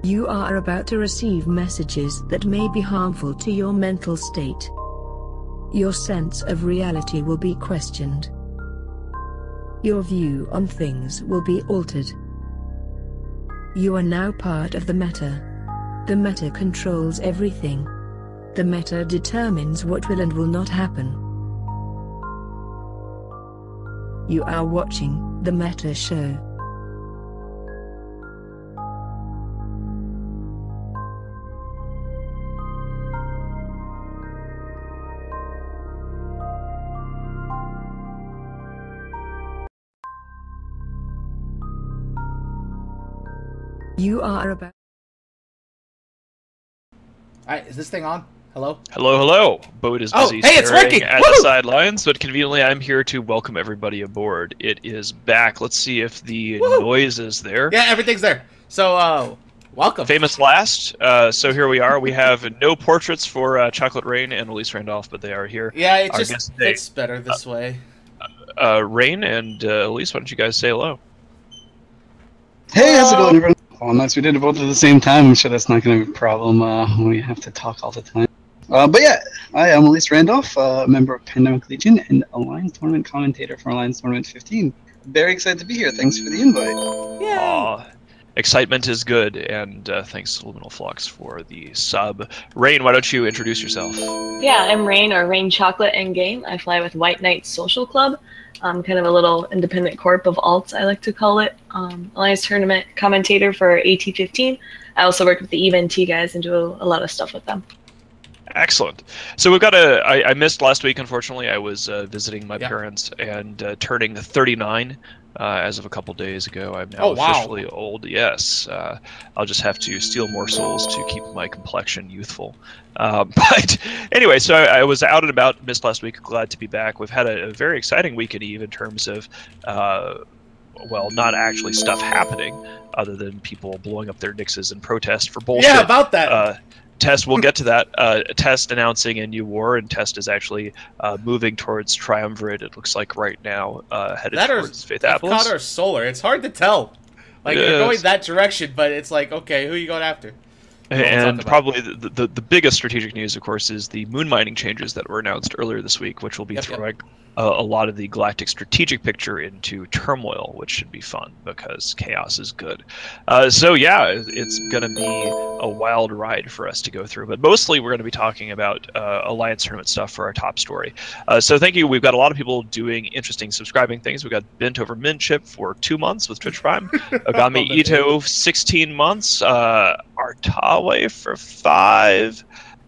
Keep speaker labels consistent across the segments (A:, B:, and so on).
A: You are about to receive messages that may be harmful to your mental state. Your sense of reality will be questioned. Your view on things will be altered. You are now part of the meta. The meta controls everything. The meta determines what will and will not happen. You are watching the Meta Show. You are about.
B: Alright, is this thing on? Hello?
C: Hello, hello. Boat is busy
B: hey, it's working!
C: at the sidelines, but conveniently I'm here to welcome everybody aboard. It is back. Let's see if the noise is there.
B: Yeah, everything's there. So, welcome.
C: Famous last. So here we are. We have no portraits for Chocolate Rain and Elise Randolph, but they are here.
B: Yeah, it just fits better this way.
C: Rain and Elise, why don't you guys say hello?
D: Hey, how's it going, everyone? Oh, nice. We did it both at the same time. I'm sure that's not going to be a problem when we have to talk all the time. But yeah, I am Elise Randolph, a member of Pandemic Legion and Alliance Tournament commentator for Alliance Tournament 15. Very excited to be here. Thanks for the invite.
B: Yeah.
C: Excitement is good, and thanks to Luminal Flux for the sub. Rain, why don't you introduce yourself?
E: Yeah, I'm Rain, or Rain Chocolate Endgame. I fly with White Knight Social Club. Kind of a little independent corp of alts, I like to call it. Alliance Tournament commentator for AT15. I also work with the EVNT guys and do a lot of stuff with them.
C: Excellent. So we've got I missed last week, unfortunately. I was visiting my parents and turning 39 as of a couple days ago. I'm now officially old. Yes. I'll just have to steal more souls to keep my complexion youthful. But anyway, so I was out and about, missed last week. Glad to be back. We've had a very exciting week at EVE in terms of, well, not actually stuff happening other than people blowing up their Nixes in protest for bullshit.
B: Yeah, about that.
C: Test, we'll get to that. Test announcing a new war, and Test is actually moving towards Triumvirate, it looks like right now, headed towards Faithopolis.
B: Epcot or Solar, it's hard to tell. Like, you're going that direction, but it's like, okay, who are you going after?
C: And probably the biggest strategic news, of course, is the moon mining changes that were announced earlier this week, which will be throwing a lot of the galactic strategic picture into turmoil, which should be fun because chaos is good. So yeah, it's going to be a wild ride for us to go through, but mostly we're going to be talking about Alliance Tournament stuff for our top story. So thank you. We've got a lot of people doing interesting subscribing things. We've got Bent Over Minchip for 2 months with Twitch Prime, Agami Ito 16 months, Artawe for 5,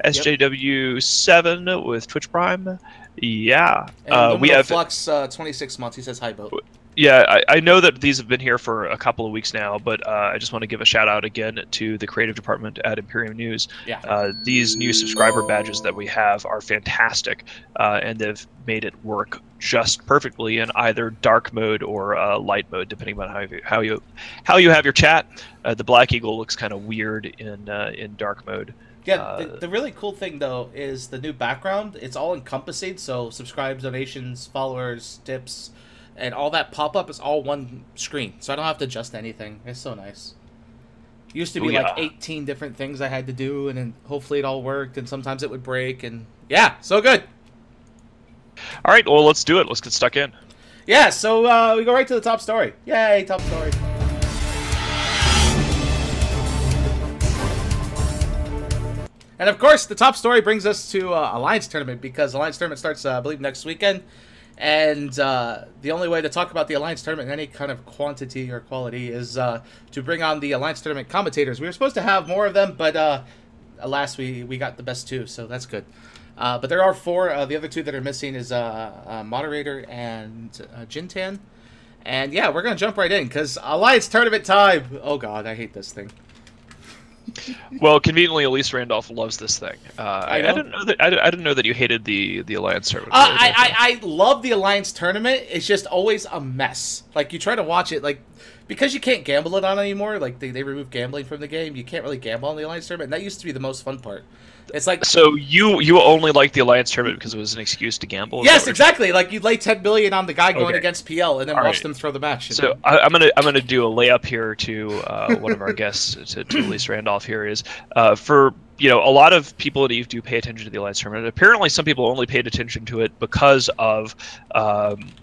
C: SJW 7 with Twitch Prime. Yeah,
B: and we have Flux 26 months. He says hi, Boat.
C: Yeah, I know that these have been here for a couple of weeks now, but I just want to give a shout out again to the creative department at Imperium News.
B: Yeah.
C: These new subscriber badges that we have are fantastic, and they've made it work just perfectly in either dark mode or light mode, depending on how you have your chat. The Black Eagle looks kind of weird in dark mode.
B: Yeah, the really cool thing, though, is the new background. It's all encompassing, so subscribes, donations, followers, tips, and all that pop-up is all one screen, so I don't have to adjust anything. It's so nice. Used to be like 18 different things I had to do, and then hopefully it all worked, and sometimes it would break, and yeah, so good.
C: All right, well, let's do it. Let's get stuck in.
B: Yeah, so we go right to the top story. Yay, top story. And of course, the top story brings us to Alliance Tournament, because Alliance Tournament starts, I believe, next weekend. And the only way to talk about the Alliance Tournament in any kind of quantity or quality is to bring on the Alliance Tournament commentators. We were supposed to have more of them, but alas, we got the best 2, so that's good. But there are 4. The other 2 that are missing is Moderator and Jintan. And yeah, we're going to jump right in, because Alliance Tournament time! Oh god, I hate this thing.
C: Well, conveniently, Elise Randolph loves this thing. I didn't know that. I didn't know that you hated the Alliance Tournament.
B: I love the Alliance Tournament. It's just always a mess. Like, you try to watch it, like, because you can't gamble it on anymore. Like they removed gambling from the game. You can't really gamble on the Alliance Tournament. And that used to be the most fun part. It's like,
C: so you only like the Alliance Tournament because it was an excuse to gamble?
B: Yes, exactly. Like you'd lay 10 billion on the guy going against PL and then watch them throw the match.
C: So I'm gonna do a layup here to one of our guests, to Elise Randolph here, is for a lot of people at EVE do pay attention to the Alliance Tournament. Apparently some people only paid attention to it because of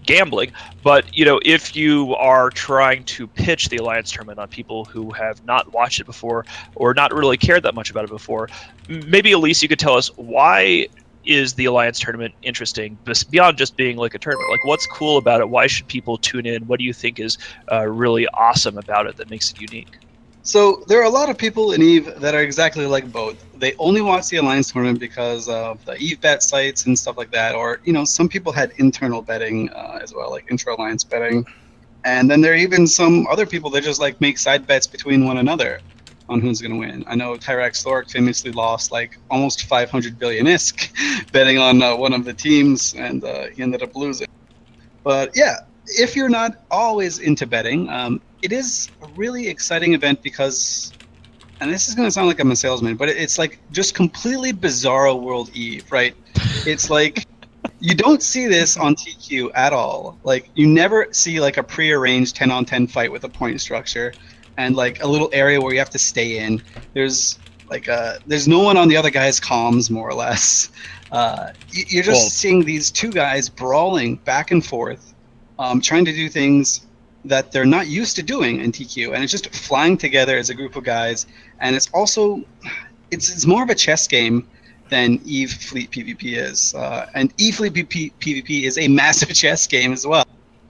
C: gambling. But if you are trying to pitch the Alliance Tournament on people who have not watched it before or not really cared that much about it before, maybe Elise, you could tell us, why is the Alliance Tournament interesting beyond just being like a tournament? Like, what's cool about it? Why should people tune in? What do you think is really awesome about it that makes it unique?
D: So there are a lot of people in EVE that are exactly like both. They only watch the Alliance Tournament because of the EVE bet sites and stuff like that, or some people had internal betting as well, like intra-alliance betting. And then there are even some other people that just like make side bets between one another on who's going to win. I know Tyrax Thork famously lost like almost 500 billion ISK betting on one of the teams, and he ended up losing. But yeah, if you're not always into betting, it is a really exciting event because, and this is going to sound like I'm a salesman, but it's like just completely bizarro world EVE, right? It's like you don't see this on TQ at all. Like you never see like a pre-arranged 10-on-10 fight with a point structure and like a little area where you have to stay in. There's like there's no one on the other guy's comms, more or less. You're just seeing these two guys brawling back and forth, trying to do things that they're not used to doing in TQ, and it's just flying together as a group of guys. And it's also, it's more of a chess game than EVE Fleet PvP is, and EVE Fleet PvP is a massive chess game as well.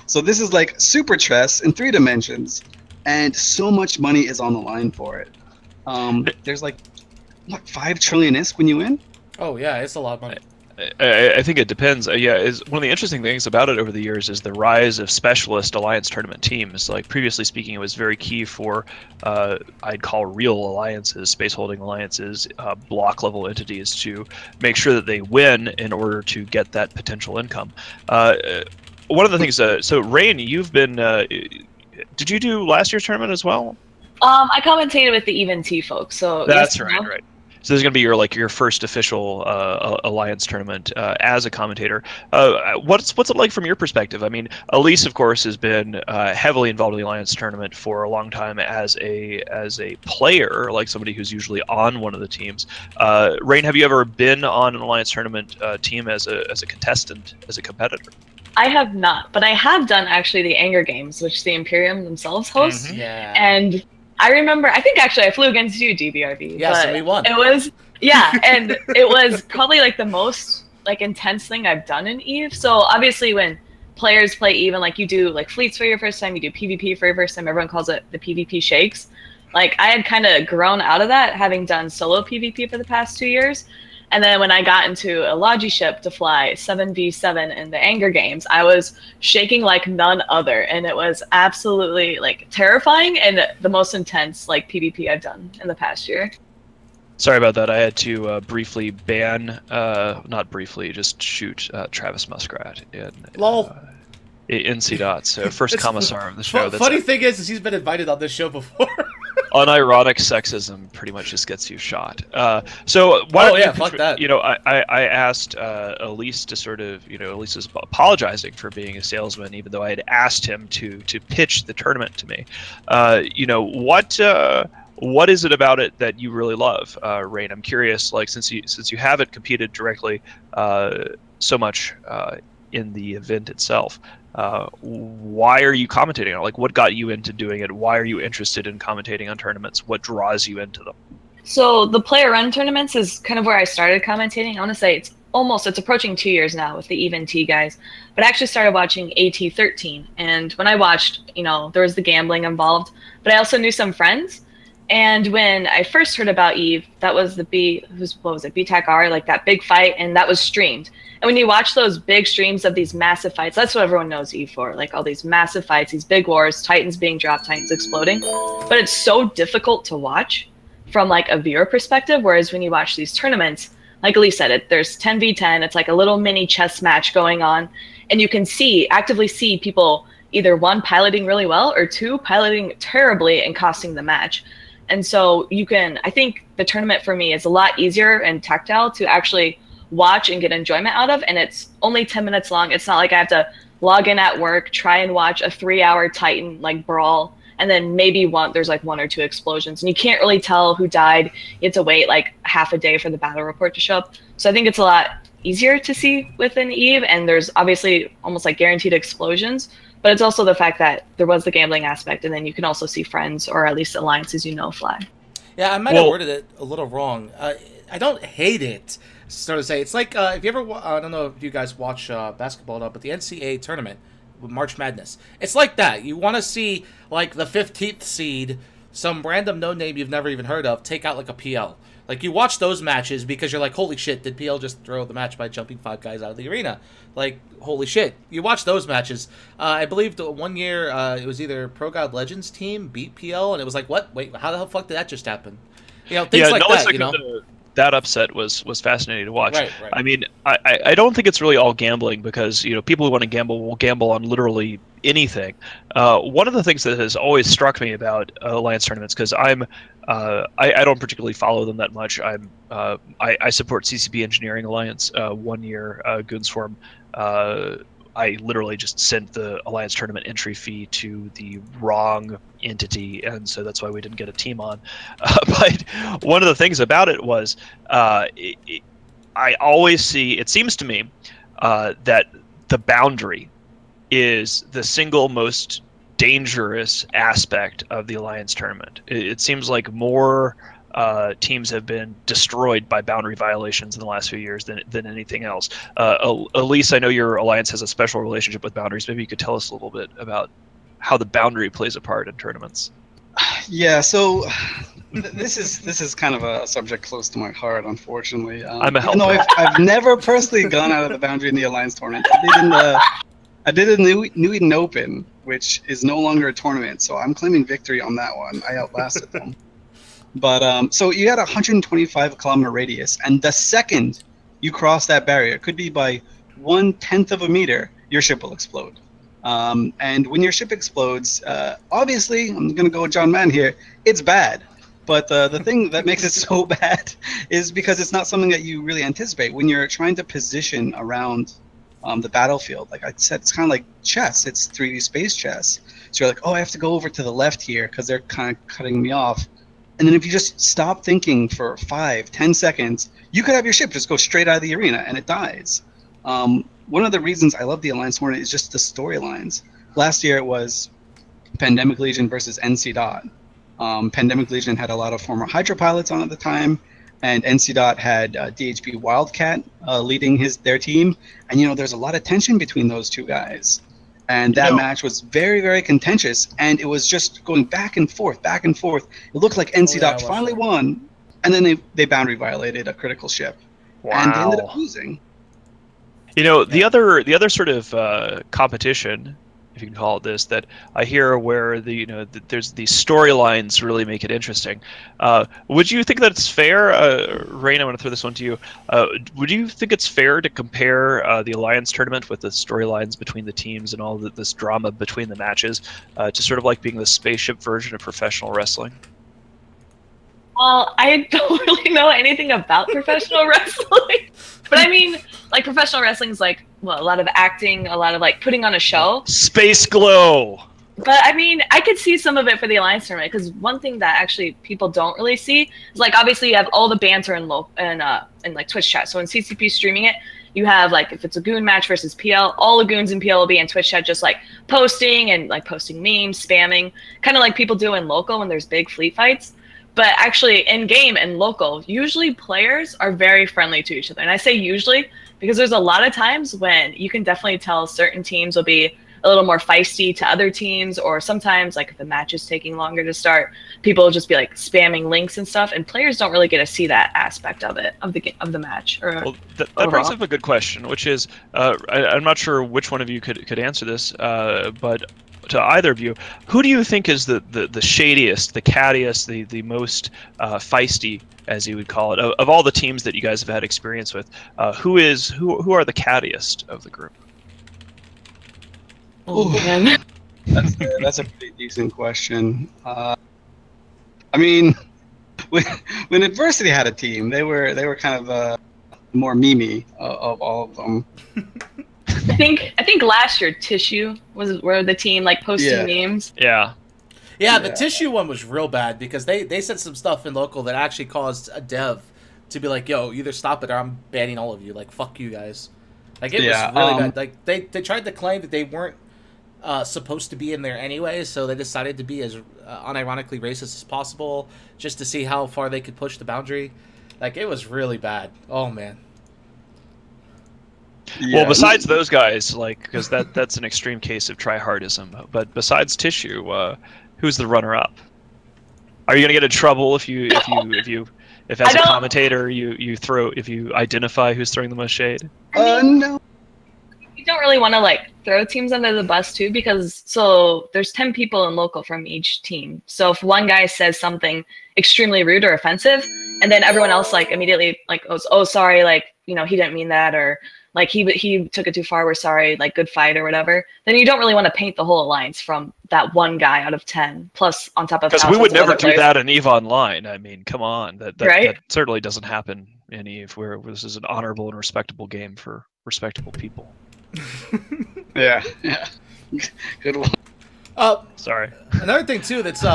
D: So this is like super chess in 3 dimensions, and so much money is on the line for it. There's like what, 5 trillion ISK when you win?
B: Oh yeah, it's a lot of money.
C: I think it depends. Is one of the interesting things about it over the years is the rise of specialist Alliance Tournament teams. Like previously speaking, it was very key for I'd call real alliances, space holding alliances, block level entities to make sure that they win in order to get that potential income. One of the things, so Rain, you've been, did you do last year's tournament as well?
E: I commentated with the EVE folks, so
C: that's yes, right. So this is going to be your first official Alliance tournament as a commentator. What's it like from your perspective? I mean, Elise, of course, has been heavily involved in the Alliance tournament for a long time as a player, like somebody who's usually on one of the teams. Rain, have you ever been on an Alliance tournament team as a contestant, as a competitor?
E: I have not, but I have done actually the Anger Games, which the Imperium themselves host.
B: Mm-hmm. Yeah.
E: And I remember, I think actually I flew against you, DBRB.
B: Yeah, so we won.
E: It was, yeah, and it was probably like the most like intense thing I've done in EVE. So obviously when players play EVE, and like you do like fleets for your first time, you do PvP for your first time, everyone calls it the PvP shakes. Like I had kind of grown out of that, having done solo PvP for the past 2 years. And then when I got into a Logi ship to fly 7v7 in the Anger Games, I was shaking like none other. And it was absolutely like terrifying and the most intense like PvP I've done in the past year.
C: Sorry about that. I had to briefly ban, not briefly, just shoot Travis Muskrat in CDOT. So first commissar of the show.
B: Funny thing is he's been invited on this show before.
C: Unironic sexism pretty much just gets you shot. So why don't
B: fuck that.
C: I asked Elise to sort of, Elise is apologizing for being a salesman, even though I had asked him to pitch the tournament to me. What is it about it that you really love, Rain? I'm curious, like since you haven't competed directly so much in the event itself. Why are you commentating on it? Like, what got you into doing it? Why are you interested in commentating on tournaments? What draws you into them?
E: So the player run tournaments is kind of where I started commentating. I want to say it's approaching 2 years now with the EVE guys, but I actually started watching AT13. And when I watched, there was the gambling involved, but I also knew some friends. And when I first heard about EVE, that was the BTAC-R, like that big fight, and that was streamed. And when you watch those big streams of these massive fights, that's what everyone knows EVE for, like all these massive fights, these big wars, Titans being dropped, Titans exploding. But it's so difficult to watch from like a viewer perspective, whereas when you watch these tournaments, like Elise said, there's 10v10, it's like a little mini chess match going on, and you can actively see people, either one, piloting really well, or two, piloting terribly and costing the match. And so I think the tournament for me is a lot easier and tactile to actually watch and get enjoyment out of. And it's only 10 minutes long. It's not like I have to log in at work, try and watch a 3-hour Titan like brawl, and then maybe there's like 1 or 2 explosions. And you can't really tell who died. You have to wait like half a day for the battle report to show up. So I think it's a lot easier to see within EVE, and there's obviously almost like guaranteed explosions. But it's also the fact that there was the gambling aspect, and then you can also see friends or at least alliances fly.
B: Yeah, I might have worded it a little wrong. I don't hate it, so to say. It's like, if you ever, I don't know if you guys watch basketball at all, but the NCAA tournament with March Madness. It's like that. You want to see, like, the 15th seed, some random no-name you've never even heard of, take out, like, a PL. Like, you watch those matches because you're like, holy shit, did PL just throw the match by jumping 5 guys out of the arena? Like, holy shit. You watch those matches. I believe the one year, it was either Pro God Legends team beat PL, and it was like, what? Wait, how the hell fuck did that just happen? You know, things like that, you know?
C: That upset was fascinating to watch.
B: Right.
C: I mean, I don't think it's really all gambling, because, you know, people who want to gamble will gamble on literally anything. One of the things that has always struck me about Alliance tournaments, because I don't particularly follow them that much. I support CCP Engineering Alliance. 1 year, Goonswarm, I literally just sent the Alliance tournament entry fee to the wrong entity, and so that's why we didn't get a team on. But one of the things about it was, I always see, it seems to me, that the boundary is the single most dangerous aspect of the Alliance tournament. It seems like more teams have been destroyed by boundary violations in the last few years than anything else. Elise, I know your Alliance has a special relationship with boundaries. Maybe you could tell us a little bit about how the boundary plays a part in tournaments.
D: Yeah, so this is kind of a subject close to my heart, unfortunately.
C: I'm a helper.
D: Even though I've never personally gone out of the boundary in the Alliance tournament. I did in the New Eden Open, which is no longer a tournament, so I'm claiming victory on that one. I outlasted them. But so you had a 125-kilometer radius, and the second you cross that barrier, it could be by 1/10 of a meter, your ship will explode. And when your ship explodes, obviously, I'm going to go with John Mann here, it's bad. But the thing that makes it so bad is because it's not something that you really anticipate. When you're trying to position around the battlefield, like I said, it's kind of like chess. It's 3D space chess. So you're like, oh, I have to go over to the left here because they're kind of cutting me off. And then if you just stop thinking for 5-10 seconds, you could have your ship just go straight out of the arena and it dies. One of the reasons I love the Alliance tournament is just the storylines. Last year it was Pandemic Legion versus NC Dot. Pandemic Legion had a lot of former Hydra pilots on at the time, and NC Dot had DHB Wildcat leading their team. And, you know, there's a lot of tension between those two guys. And that match was very, very contentious, and it was just going back and forth, back and forth. It looked like NC Dot finally won, and then they boundary violated a critical ship.
C: Wow.
D: And they ended up losing.
C: You know, the other sort of competition, if you can call it this, that I hear where there's these storylines really make it interesting. Would you think that it's fair, Rain? I want to throw this one to you. Would you think it's fair to compare the Alliance tournament with the storylines between the teams and all this drama between the matches to sort of like being the spaceship version of professional wrestling?
E: Well, I don't really know anything about professional wrestling, but I mean, like, professional wrestling is like, well, a lot of acting, a lot of like putting on a show.
C: Space Glow.
E: But I mean, I could see some of it for the Alliance tournament, because one thing that actually people don't really see is, like, obviously you have all the banter in like Twitch chat. So when CCP is streaming it, you have, like, if it's a Goon match versus PL, all the Goons in PL will be in Twitch chat just like posting and like posting memes, spamming, kind of like people do in local when there's big fleet fights. But actually, in game and local, usually players are very friendly to each other. And I say usually because there's a lot of times when you can definitely tell certain teams will be a little more feisty to other teams, or sometimes, like, if the match is taking longer to start, people will just be like spamming links and stuff, and players don't really get to see that aspect of it, of the match. Well,
C: that brings up a good question, which is, I'm not sure which one of you could answer this, but to either of you, who do you think is the shadiest, the cattiest, the most feisty, as you would call it, of all the teams that you guys have had experience with? Who are the cattiest of the group?
E: Oh, man.
D: That's a pretty decent question. I mean, when Adversity had a team, they were kind of more memey of all of them.
E: I think last year Tissue were the team like posting memes.
C: Yeah.
B: Yeah, the Tissue one was real bad because they said some stuff in local that actually caused a dev to be like, "Yo, either stop it or I'm banning all of you. Like, fuck you guys." Like, it was really bad. Like, they tried to claim that they weren't supposed to be in there anyway, so they decided to be as unironically racist as possible just to see how far they could push the boundary. Like, it was really bad. Oh man.
C: Yeah. Well, besides those guys, like, because that's an extreme case of tryhardism. But besides Tissue, who's the runner-up? Are you gonna get in trouble if as a commentator if you identify who's throwing the most shade?
D: No.
E: You don't really want to like throw teams under the bus too, because so there's 10 people in local from each team. So if one guy says something extremely rude or offensive, and then everyone else like immediately like goes, "Oh, sorry, like, you know, he didn't mean that," or like he took it too far, we're sorry, like, good fight or whatever, then you don't really want to paint the whole alliance from that one guy out of 10. Plus, on top of
C: because we would never do that in EVE Online. I mean, come on, that certainly doesn't happen in EVE, where this is an honorable and respectable game for respectable people.
D: Yeah. Good one.
C: Sorry.
B: Another thing too that's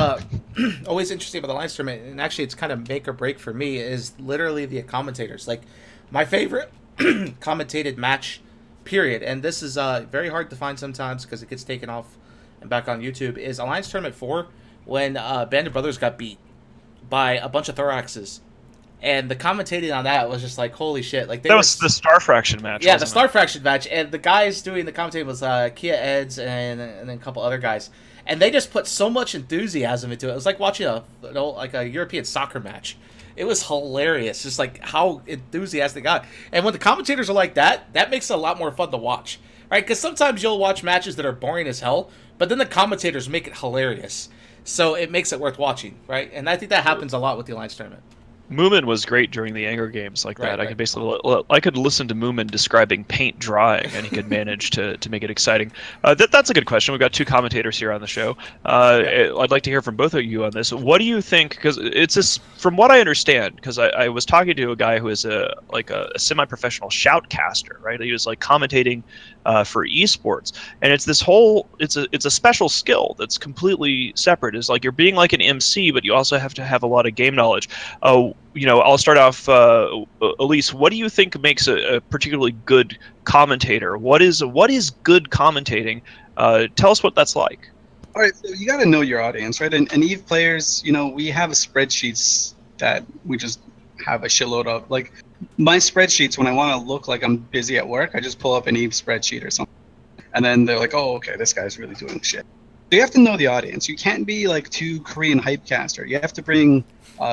B: always interesting about the Alliance tournament, and actually it's kind of make or break for me, is literally the commentators. Like, my favorite commentated match, period, and this is very hard to find sometimes because it gets taken off and back on YouTube, is Alliance Tournament 4 when Band of Brothers got beat by a bunch of Thoraxes. And the commentating on that was just like, holy shit. Like, that
C: was the Star Fraction match.
B: Yeah, the Star Fraction match. And the guys doing the commentating was Kia Eds and then a couple other guys. And they just put so much enthusiasm into it. It was like watching a European soccer match. It was hilarious, just like how enthusiastic they got. And when the commentators are like that, that makes it a lot more fun to watch, right? Because sometimes you'll watch matches that are boring as hell, but then the commentators make it hilarious. So it makes it worth watching, right? And I think that happens a lot with the Alliance Tournament.
C: Moomin was great during the Anger Games like that. Right. I could listen to Moomin describing paint drying, and he could manage to make it exciting. That's a good question. We've got two commentators here on the show. I'd like to hear from both of you on this. What do you think? Because it's this, from what I understand, because I was talking to a guy who is a semi-professional shoutcaster, right? He was like commentating for esports, and it's this whole it's a special skill that's completely separate. It's like you're being like an MC, but you also have to have a lot of game knowledge. I'll start off, Elise, what do you think makes a particularly good commentator? What is good commentating? Tell us what that's like.
D: All right, so you got to know your audience, right? And EVE players, we have spreadsheets that we just have a shitload of. Like, my spreadsheets, when I want to look like I'm busy at work, I just pull up an EVE spreadsheet or something. And then they're like, oh, okay, this guy's really doing shit. So you have to know the audience. You can't be like too Korean hypecaster. You have to bring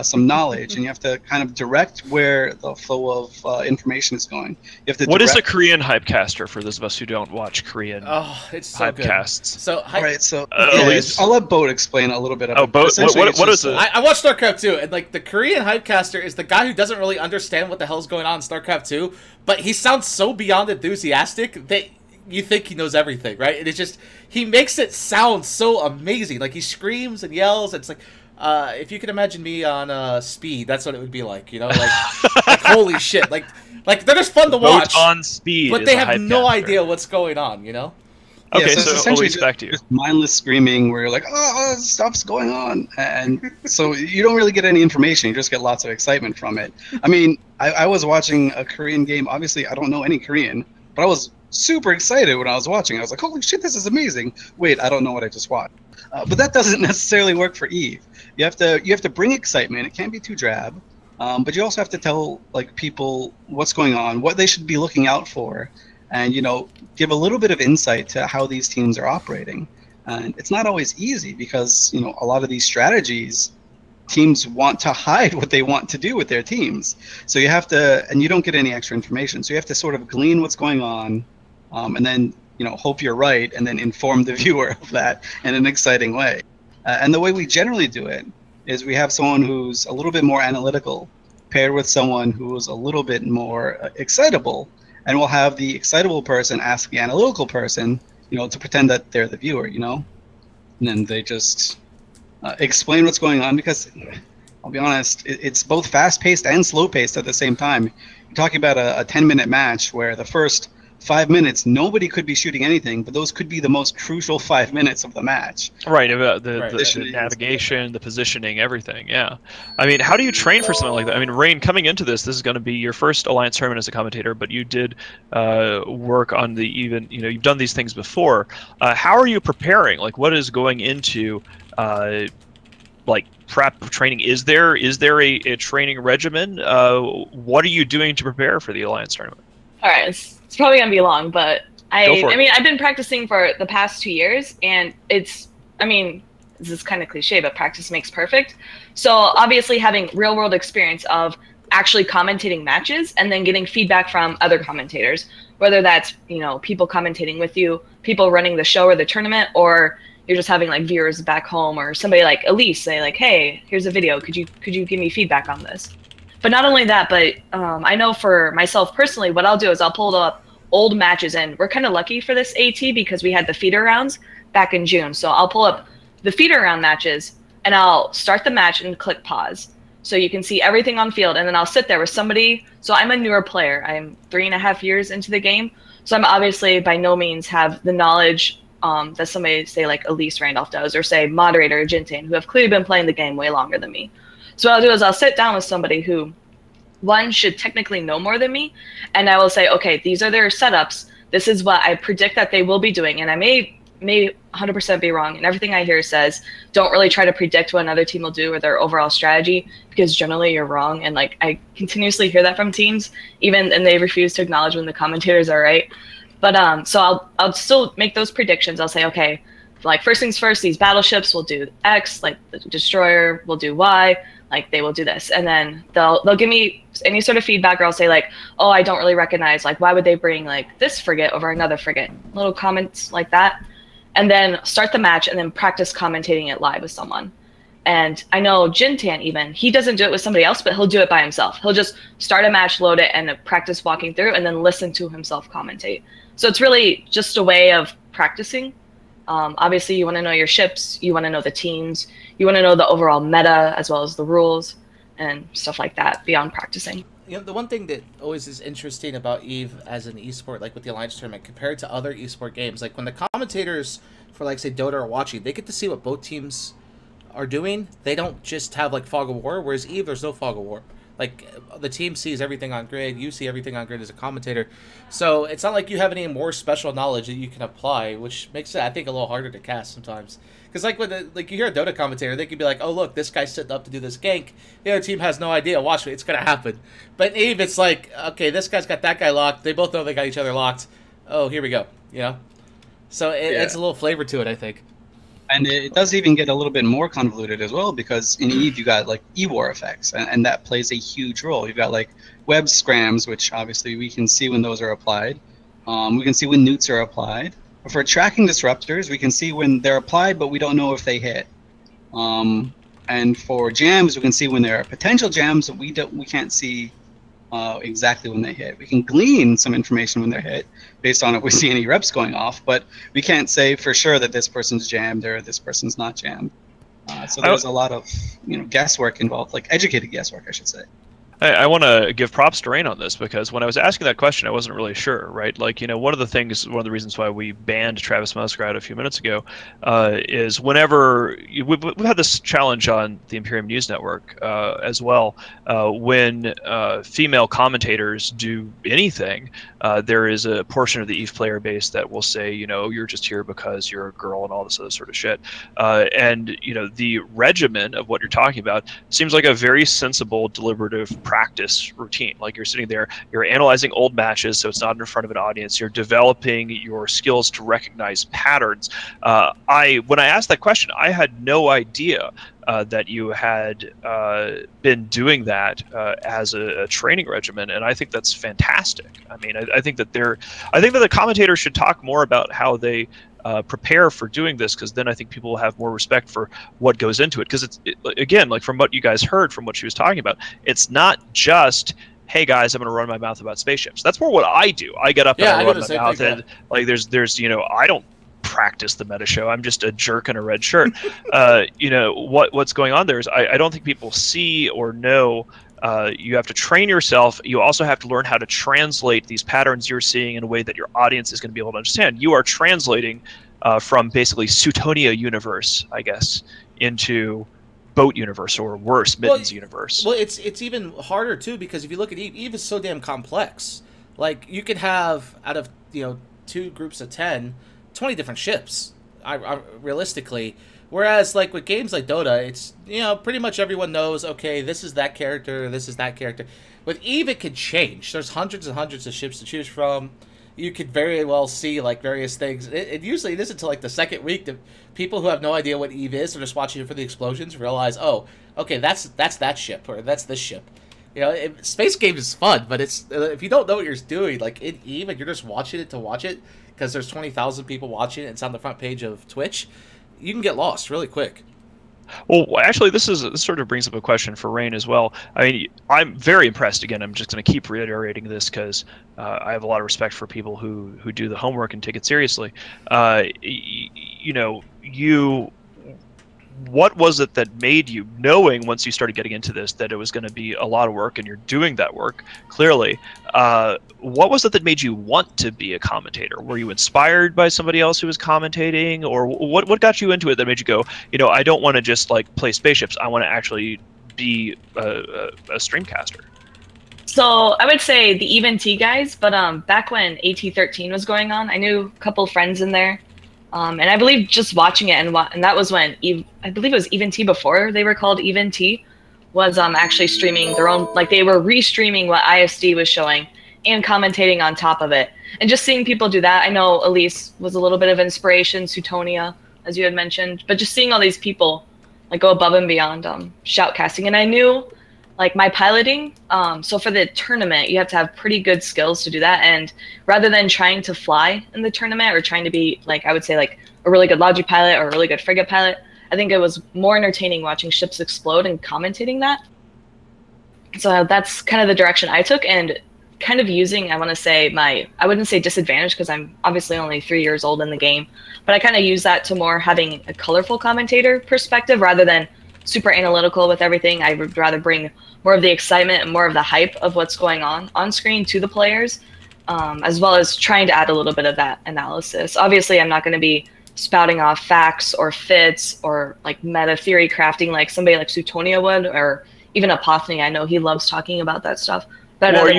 D: some knowledge, and you have to kind of direct where the flow of information is going. You have to.
C: What is a Korean hypecaster for those of us who don't watch Korean?
B: Oh, it's so
C: hypecasts.
B: Good. So,
D: all right, so I'll let Boat explain a little bit.
C: Oh, Boat, what is it?
B: I watched StarCraft 2, and like the Korean hypecaster is the guy who doesn't really understand what the hell's going on in StarCraft 2, but he sounds so beyond enthusiastic that you think he knows everything, right? And it's just, he makes it sound so amazing. Like, he screams and yells. It's like, if you can imagine me on Speed, that's what it would be like, like holy shit. Like they're just fun to watch.
C: On Speed,
B: but they have no idea what's going on,
C: Okay, so essentially back to you.
D: Mindless screaming where you're like, oh, stuff's going on. And so you don't really get any information. You just get lots of excitement from it. I mean, I was watching a Korean game. Obviously, I don't know any Korean, but I was super excited when I was watching. I was like, holy shit, this is amazing. Wait, I don't know what I just watched. But that doesn't necessarily work for EVE. You have to bring excitement. It can't be too drab. But you also have to tell people what's going on, what they should be looking out for, and give a little bit of insight to how these teams are operating. And it's not always easy because a lot of these strategies, teams want to hide what they want to do with their teams. So you have to, and you don't get any extra information. So you have to sort of glean what's going on, and then hope you're right, and then inform the viewer of that in an exciting way. And the way we generally do it is we have someone who's a little bit more analytical paired with someone who's a little bit more excitable, and we'll have the excitable person ask the analytical person, to pretend that they're the viewer, and then they just explain what's going on, because I'll be honest, it's both fast-paced and slow-paced at the same time. You're talking about a 10-minute match where the first 5 minutes nobody could be shooting anything, but those could be the most crucial 5 minutes of the match.
C: Right, about the navigation, the positioning, everything. Yeah, I mean, how do you train for something like that? I mean, Rain, coming into this is going to be your first Alliance tournament as a commentator, but you did work on you've done these things before. How are you preparing? Like, what is going into like prep training? Is there a training regimen? What are you doing to prepare for the Alliance tournament?
E: All right, it's probably gonna be long, but I mean, I've been practicing for the past 2 years, and this is kind of cliche, but practice makes perfect. So obviously having real world experience of actually commentating matches and then getting feedback from other commentators, whether that's, people commentating with you, people running the show or the tournament, or you're just having like viewers back home, or somebody like Elise say like, hey, here's a video, could you give me feedback on this? But not only that, but I know for myself personally, what I'll do is I'll pull up old matches, and we're kind of lucky for this AT because we had the feeder rounds back in June. So I'll pull up the feeder round matches, and I'll start the match and click pause, so you can see everything on field. And then I'll sit there with somebody. So I'm a newer player. I'm 3.5 years into the game, so I'm obviously by no means have the knowledge that somebody say like Elise Randolph does, or say moderator Jintain, who have clearly been playing the game way longer than me. So what I'll do is I'll sit down with somebody who, one, should technically know more than me, and I will say, okay, these are their setups. This is what I predict that they will be doing, and I may 100% be wrong. And everything I hear says, don't really try to predict what another team will do or their overall strategy, because generally you're wrong. And like I continuously hear that from teams, and they refuse to acknowledge when the commentators are right. But so I'll still make those predictions. I'll say, okay, like first things first, these battleships will do X, like the destroyer will do Y. Like they will do this, and then they'll give me any sort of feedback, or I'll say like, oh, I don't really recognize, like, why would they bring like this frigate over another frigate? Little comments like that, and then start the match, and then practice commentating it live with someone. And I know Jintan, even, he doesn't do it with somebody else, but he'll do it by himself. He'll just start a match, load it, and practice walking through, and then listen to himself commentate. So it's really just a way of practicing. Obviously, you want to know your ships, you want to know the teams, you want to know the overall meta as well as the rules and stuff like that beyond practicing.
B: The one thing that always is interesting about EVE as an esport, like with the Alliance tournament, compared to other esport games, like when the commentators for, like, say, Dota are watching, they get to see what both teams are doing. They don't just have, like, Fog of War, whereas EVE, there's no Fog of War. Like, the team sees everything on grid, you see everything on grid as a commentator. So it's not like you have any more special knowledge that you can apply, which makes it, I think, a little harder to cast sometimes. Because, like, you hear a Dota commentator, they could be like, oh, look, this guy's setting up to do this gank. The other team has no idea. Watch me, it's going to happen. But in EVE, it's like, okay, this guy's got that guy locked. They both know they got each other locked. Oh, here we go, So it adds a little flavor to it, I think.
D: And it does even get a little bit more convoluted as well, because in EVE you got like E-War effects, and that plays a huge role. You've got like web scrams, which obviously we can see when those are applied. We can see when newts are applied. For tracking disruptors, we can see when they're applied, but we don't know if they hit. And for jams, we can see when there are potential jams, but we can't see exactly when they hit. We can glean some information when they're hit based on if we see any reps going off, but we can't say for sure that this person's jammed or this person's not jammed. So there's a lot of guesswork involved, like educated guesswork, I should say.
C: I want to give props to Rain on this, because when I was asking that question, I wasn't really sure, right? Like, one of the reasons why we banned Travis Muskrat a few minutes ago is whenever we've had this challenge on the Imperium News Network as well, when female commentators do anything, there is a portion of the EVE player base that will say, you're just here because you're a girl and all this other sort of shit. And the regimen of what you're talking about seems like a very sensible, deliberative practice routine. Like, you're sitting there, you're analyzing old matches, so it's not in front of an audience. You're developing your skills to recognize patterns. When I asked that question, I had no idea that you had been doing that as a training regimen, and I think that's fantastic. I mean, I think that the commentators should talk more about how they prepare for doing this, because then I think people will have more respect for what goes into it. Because again, like from what you guys heard from what she was talking about, it's not just, hey guys, I'm going to run my mouth about spaceships. That's more what I do. I get up and I run my mouth, and like there's I don't practice the meta show. I'm just a jerk in a red shirt. You know, what's going on there is I don't think people see or know. You have to train yourself. You also have to learn how to translate these patterns you're seeing in a way that your audience is going to be able to understand. You are translating from basically Suetonia universe, I guess, into Boat universe, or worse, Mittens universe.
B: Well, it's even harder too, because if you look at Eve, Eve is so damn complex. Like, you could have, out of 2 groups of 10, 20 different ships, realistically. Whereas, like, with games like Dota, it's, pretty much everyone knows, okay, this is that character, this is that character. With Eve, it could change. There's hundreds and hundreds of ships to choose from. You could very well see, like, various things. It usually isn't until, like, the second week that people who have no idea what Eve is, or just watching it for the explosions, realize, oh, okay, that's that ship, or that's this ship. Space games is fun, but it's if you don't know what you're doing, like in Eve, and you're just watching it to watch it, because there's 20,000 people watching it, and it's on the front page of Twitch, you can get lost really quick.
C: Well, actually, this sort of brings up a question for Rain as well. I mean, I'm very impressed. Again, I'm just going to keep reiterating this because I have a lot of respect for people who do the homework and take it seriously. What was it that made you, knowing once you started getting into this that it was going to be a lot of work, and you're doing that work clearly? What was it that made you want to be a commentator? Were you inspired by somebody else who was commentating, or what got you into it that made you go, I don't want to just like play spaceships. I want to actually be a streamcaster?
E: So I would say the EVE-NT guys, but back when AT13 was going on, I knew a couple friends in there. And I believe just watching it, and that was when I believe it was EVE-NT before they were called EVE-NT, was actually streaming their own, like they were restreaming what ISD was showing and commentating on top of it. And just seeing people do that, I know Elise was a little bit of inspiration, Suetonia, as you had mentioned, but just seeing all these people like go above and beyond shoutcasting. And I knew like my piloting, so for the tournament, you have to have pretty good skills to do that. And rather than trying to fly in the tournament or trying to be like, I would say like a really good Logi pilot or a really good frigate pilot, I think it was more entertaining watching ships explode and commentating that. So that's kind of the direction I took, and kind of using, I want to say I wouldn't say disadvantage because I'm obviously only 3 years old in the game, but I kind of use that to more having a colorful commentator perspective rather than super analytical with everything. I would rather bring more of the excitement and more of the hype of what's going on screen to the players, as well as trying to add a little bit of that analysis. Obviously, I'm not going to be spouting off facts or fits or like meta theory crafting like somebody like Suetonia would, or even Apophany. I know he loves talking about that stuff. But
C: well, are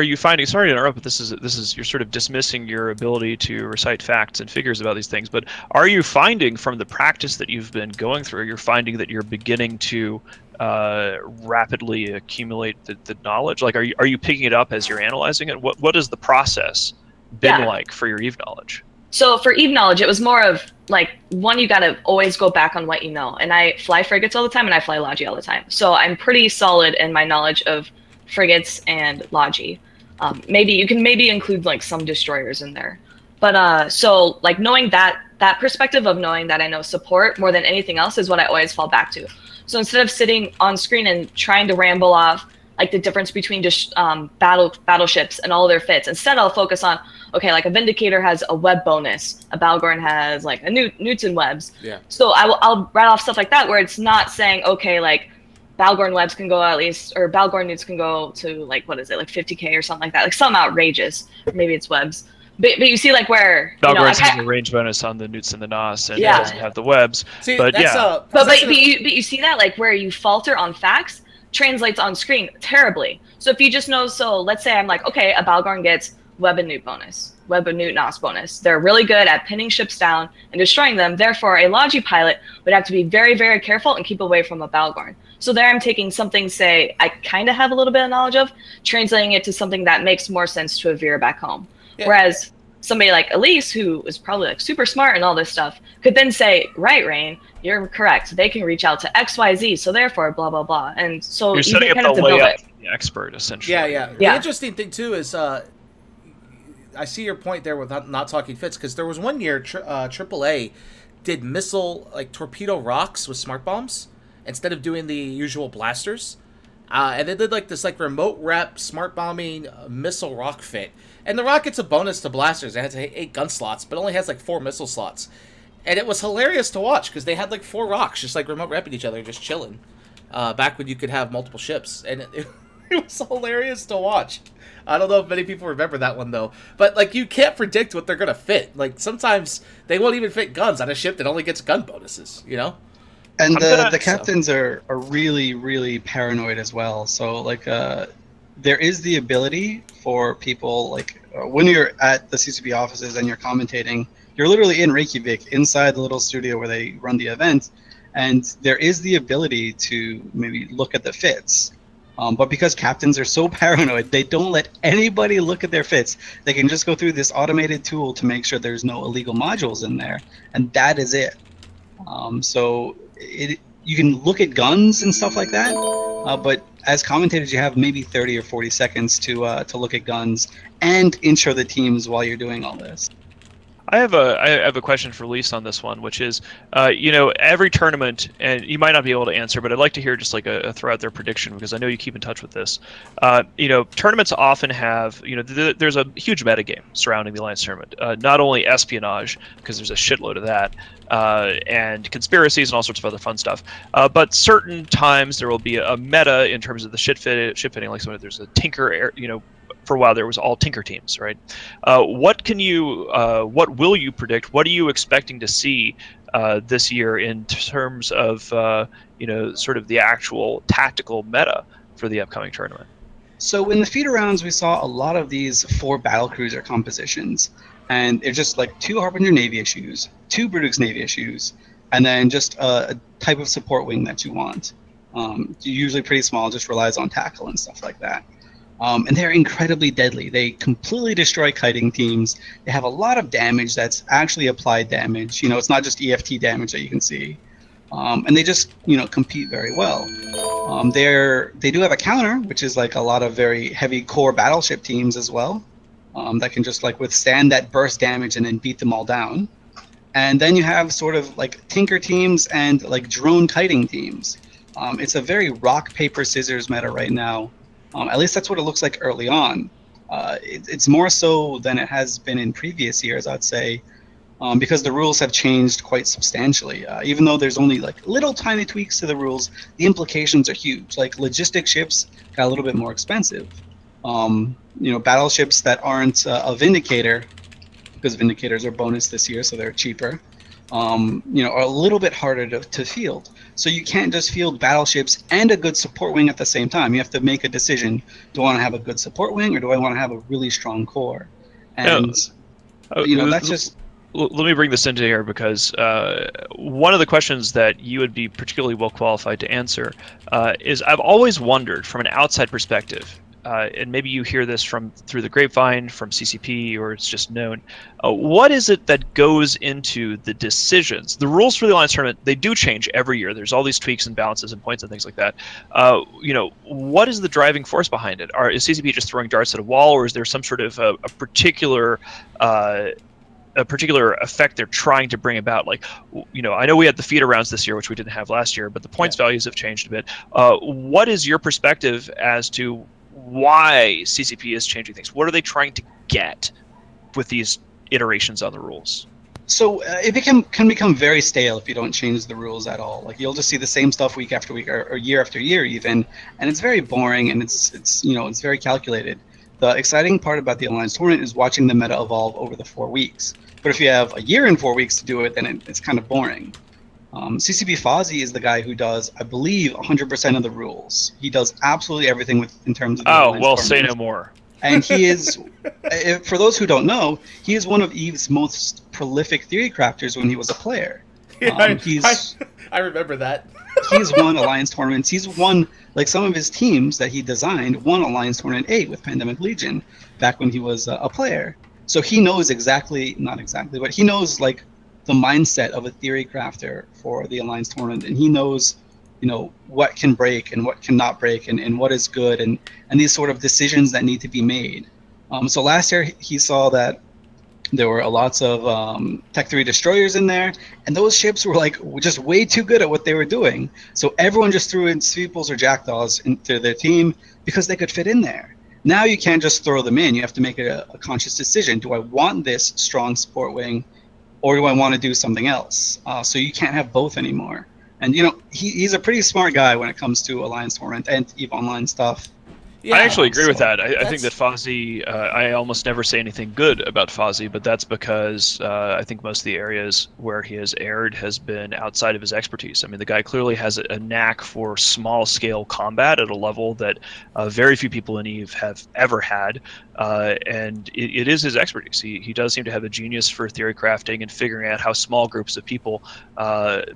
C: you finding? Sorry to interrupt, but this is you're sort of dismissing your ability to recite facts and figures about these things. But are you finding from the practice that you've been going through, you're finding that you're beginning to rapidly accumulate the knowledge? Like, are you picking it up as you're analyzing it? What has the process been like for your EVE knowledge?
E: So for EVE knowledge, it was more of like, one, you got to always go back on what you know. And I fly frigates all the time, and I fly Logi all the time. So I'm pretty solid in my knowledge of frigates and Logi. You can maybe include like some destroyers in there. But so like knowing that perspective of knowing that I know support more than anything else is what I always fall back to. So instead of sitting on screen and trying to ramble off like the difference between just battleships and all their fits, instead I'll focus on, okay, like a Vindicator has a web bonus, a Balgorn has like a newts and webs.
B: Yeah.
E: So I'll write off stuff like that where it's not saying, okay, like Balgorn webs can go at least, or Balgorn newts can go to like, what is it, like 50k or something like that, like some outrageous, or maybe it's webs. But you see like where
C: Balgorn has a range bonus on the newts and the nos, and it doesn't have the webs.
B: See,
C: but
E: you see that like where you falter on facts translates on screen terribly. So if you just know, so let's say I'm like, okay, a Balgorn gets web and newt bonus, web and newt nos bonus. They're really good at pinning ships down and destroying them. Therefore, a Logi pilot would have to be very, very careful and keep away from a Balgorn. So there I'm taking something, say, I kind of have a little bit of knowledge of, translating it to something that makes more sense to a Veer back home. Yeah. Whereas somebody like Elise, who is probably like super smart and all this stuff, could then say, right, Rain, you're correct. They can reach out to XYZ, so therefore, blah, blah, blah. And so
C: you're setting up the layup for the expert, essentially.
B: Yeah. The interesting thing, too, is I see your point there with not talking fits, because there was one year AAA did missile, like torpedo rocks with smart bombs instead of doing the usual blasters. And they did like this like remote rep smart bombing missile rock fit. And the rock gets a bonus to blasters. It has 8 gun slots, but only has like 4 missile slots. And it was hilarious to watch because they had like 4 rocks just like remote repping each other, just chilling. Back when you could have multiple ships, and it was hilarious to watch. I don't know if many people remember that one though, but like you can't predict what they're gonna fit. Like sometimes they won't even fit guns on a ship that only gets gun bonuses, you know.
D: And the captains are really, really paranoid as well. So like there is the ability for people like when you're at the CCP offices and you're commentating, you're literally in Reykjavik inside the little studio where they run the event, and there is the ability to maybe look at the fits. But because captains are so paranoid, they don't let anybody look at their fits. They can just go through this automated tool to make sure there's no illegal modules in there, and that is it. So you can look at guns and stuff like that, but as commentators, you have maybe 30 or 40 seconds to look at guns and intro the teams while you're doing all this.
C: I have a question for Lise on this one, which is, you know, every tournament, and you might not be able to answer, but I'd like to hear just like a throw out their prediction because I know you keep in touch with this. You know, tournaments often have, you know, there's a huge metagame surrounding the Alliance tournament. Not only espionage, because there's a shitload of that, and conspiracies and all sorts of other fun stuff, but certain times there will be a meta in terms of the ship fitting, like there's a Tinker, you know. For a while there was all Tinker teams, right? What will you predict? What are you expecting to see this year in terms of you know, sort of the actual tactical meta for the upcoming tournament?
D: So in the feeder rounds, we saw a lot of these 4 battlecruiser compositions, and they're just like 2 Harbinger Navy issues, 2 Brutix Navy issues, and then just a type of support wing that you want. Usually pretty small, just relies on tackle and stuff like that. And they're incredibly deadly. They completely destroy kiting teams. They have a lot of damage that's actually applied damage. You know, it's not just EFT damage that you can see. And they just, you know, compete very well. They do have a counter, which is like a lot of very heavy core battleship teams as well, that can just like withstand that burst damage and then beat them all down. And then you have sort of like Tinker teams and like drone kiting teams. It's a very rock, paper, scissors meta right now. At least that's what it looks like early on. It's more so than it has been in previous years, I'd say, because the rules have changed quite substantially. Even though there's only like little tiny tweaks to the rules, the implications are huge. Like logistic ships got a little bit more expensive. You know, battleships that aren't a Vindicator, because Vindicators are bonus this year, so they're cheaper, you know, are a little bit harder to field. So you can't just field battleships and a good support wing at the same time. You have to make a decision. Do I want to have a good support wing, or do I want to have a really strong core? And, you know, that's just...
C: Let me bring this into here because one of the questions that you would be particularly well qualified to answer is I've always wondered from an outside perspective, and maybe you hear this through the grapevine from CCP or it's just known, what is it that goes into the decisions? The rules for the Alliance tournament, they do change every year. There's all these tweaks and balances and points and things like that. You know, what is the driving force behind it? Is CCP just throwing darts at a wall, or is there some sort of a particular effect they're trying to bring about? Like, you know, I know we had the feeder rounds this year, which we didn't have last year, but the points values have changed a bit. What is your perspective as to why CCP is changing things? What are they trying to get with these iterations on the rules?
D: So it can become very stale if you don't change the rules at all. Like, you'll just see the same stuff week after week or year after year even, and it's very boring, and it's you know, it's very calculated. The exciting part about the Alliance tournament is watching the meta evolve over the 4 weeks. But if you have a year and 4 weeks to do it, then it's kind of boring. CCP Fozzie is the guy who does, I believe, 100% of the rules. He does absolutely everything in terms of the
C: Alliance tournament. Say no more.
D: And he is, for those who don't know, he is one of EVE's most prolific theory crafters when he was a player.
B: I remember that.
D: He's won Alliance tournaments. He's won, like, some of his teams that he designed won Alliance Tournament 8 with Pandemic Legion back when he was a player. So he knows not exactly, but he knows, like, the mindset of a theory crafter for the Alliance tournament, and he knows, you know, what can break and what cannot break, and what is good, and these sort of decisions that need to be made. So last year he saw that There were lots of Tech 3 destroyers in there, and those ships were like just way too good at what they were doing. So everyone just threw in Sweeples or Jackdaws into their team because they could fit in there. Now you can't just throw them in. You have to make a conscious decision. Do I want this strong support wing, or do I want to do something else? So you can't have both anymore. And you know, he's a pretty smart guy when it comes to Alliance Tournament and EVE Online stuff.
C: Yeah, I actually agree with that. I think that Fozzie, I almost never say anything good about Fozzie, but that's because I think most of the areas where he has aired has been outside of his expertise. I mean, the guy clearly has a knack for small-scale combat at a level that very few people in EVE have ever had, and it is his expertise. He does seem to have a genius for theory crafting and figuring out how small groups of people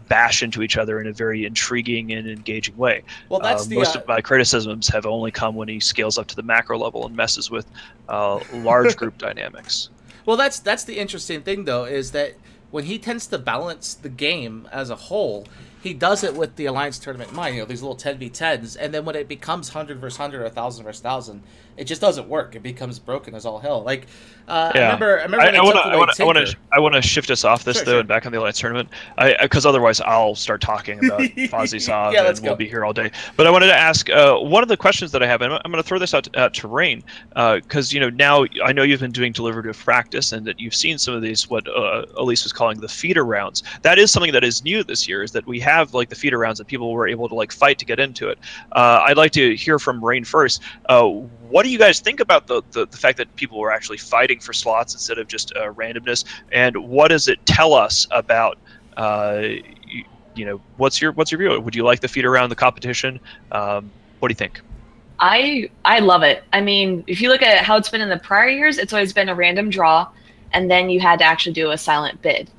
C: bash into each other in a very intriguing and engaging way.
B: Well, that's
C: most of my criticisms have only come when he scales up to the macro level and messes with large group dynamics.
B: Well, that's the interesting thing, though, is that when he tends to balance the game as a whole, he does it with the Alliance Tournament mind, you know, these little 10v10s, and then when it becomes 100 versus 100 or 1,000 versus 1,000, it just doesn't work. It becomes broken as all hell. Like, I remember
C: I want to shift us off this, and back on the Alliance Tournament, because otherwise I'll start talking about Fozzie Sov, and we'll be here all day. But I wanted to ask, one of the questions that I have, and I'm going to throw this out to Rain, because, you know, now I know you've been doing deliberative practice, and that you've seen some of these, what Elise was calling the feeder rounds. That is something that is new this year, is that we have, like, the feeder rounds that people were able to, like, fight to get into it. I'd like to hear from Rain first. What do you guys think about the fact that people were actually fighting for slots instead of just randomness, and what does it tell us about you know, what's your view? Would you like the feeder round, the competition? What do you think?
E: I love it. I mean, if you look at how it's been in the prior years, it's always been a random draw, and then you had to actually do a silent bid.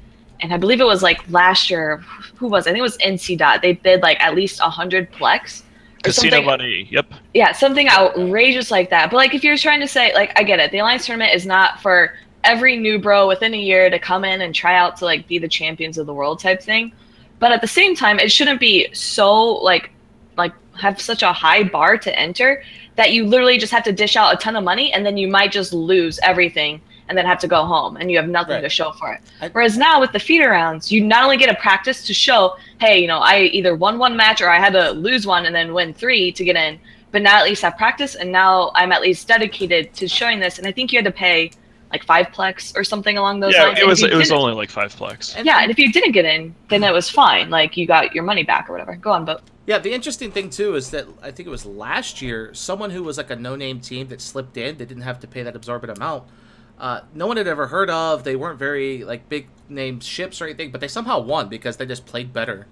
E: And I believe it was like last year, who was it? I think it was NC Dot. They bid like at least 100 plex.
C: Casino money, yep.
E: Yeah, something outrageous like that. But like, if you're trying to say, like, I get it. The Alliance Tournament is not for every new bro within a year to come in and try out to like be the champions of the world type thing. But at the same time, it shouldn't be so like have such a high bar to enter that you literally just have to dish out a ton of money and then you might just lose everything and then have to go home and you have nothing to show for it. Whereas now with the feeder rounds, you not only get a practice to show, hey, you know, I either won one match or I had to lose one and then win 3 to get in, but now at least have practice and now I'm at least dedicated to showing this. And I think you had to pay like 5 plex or something along those lines.
C: Yeah, it was only like 5 plex.
E: Yeah, and if you didn't get in, then it was fine. Like you got your money back or whatever. Go on, Bo.
B: Yeah, the interesting thing too is that I think it was last year, someone who was like a no-name team that slipped in, they didn't have to pay that absorbent amount. No one had ever heard of. They weren't very like big name ships or anything, but they somehow won because they just played better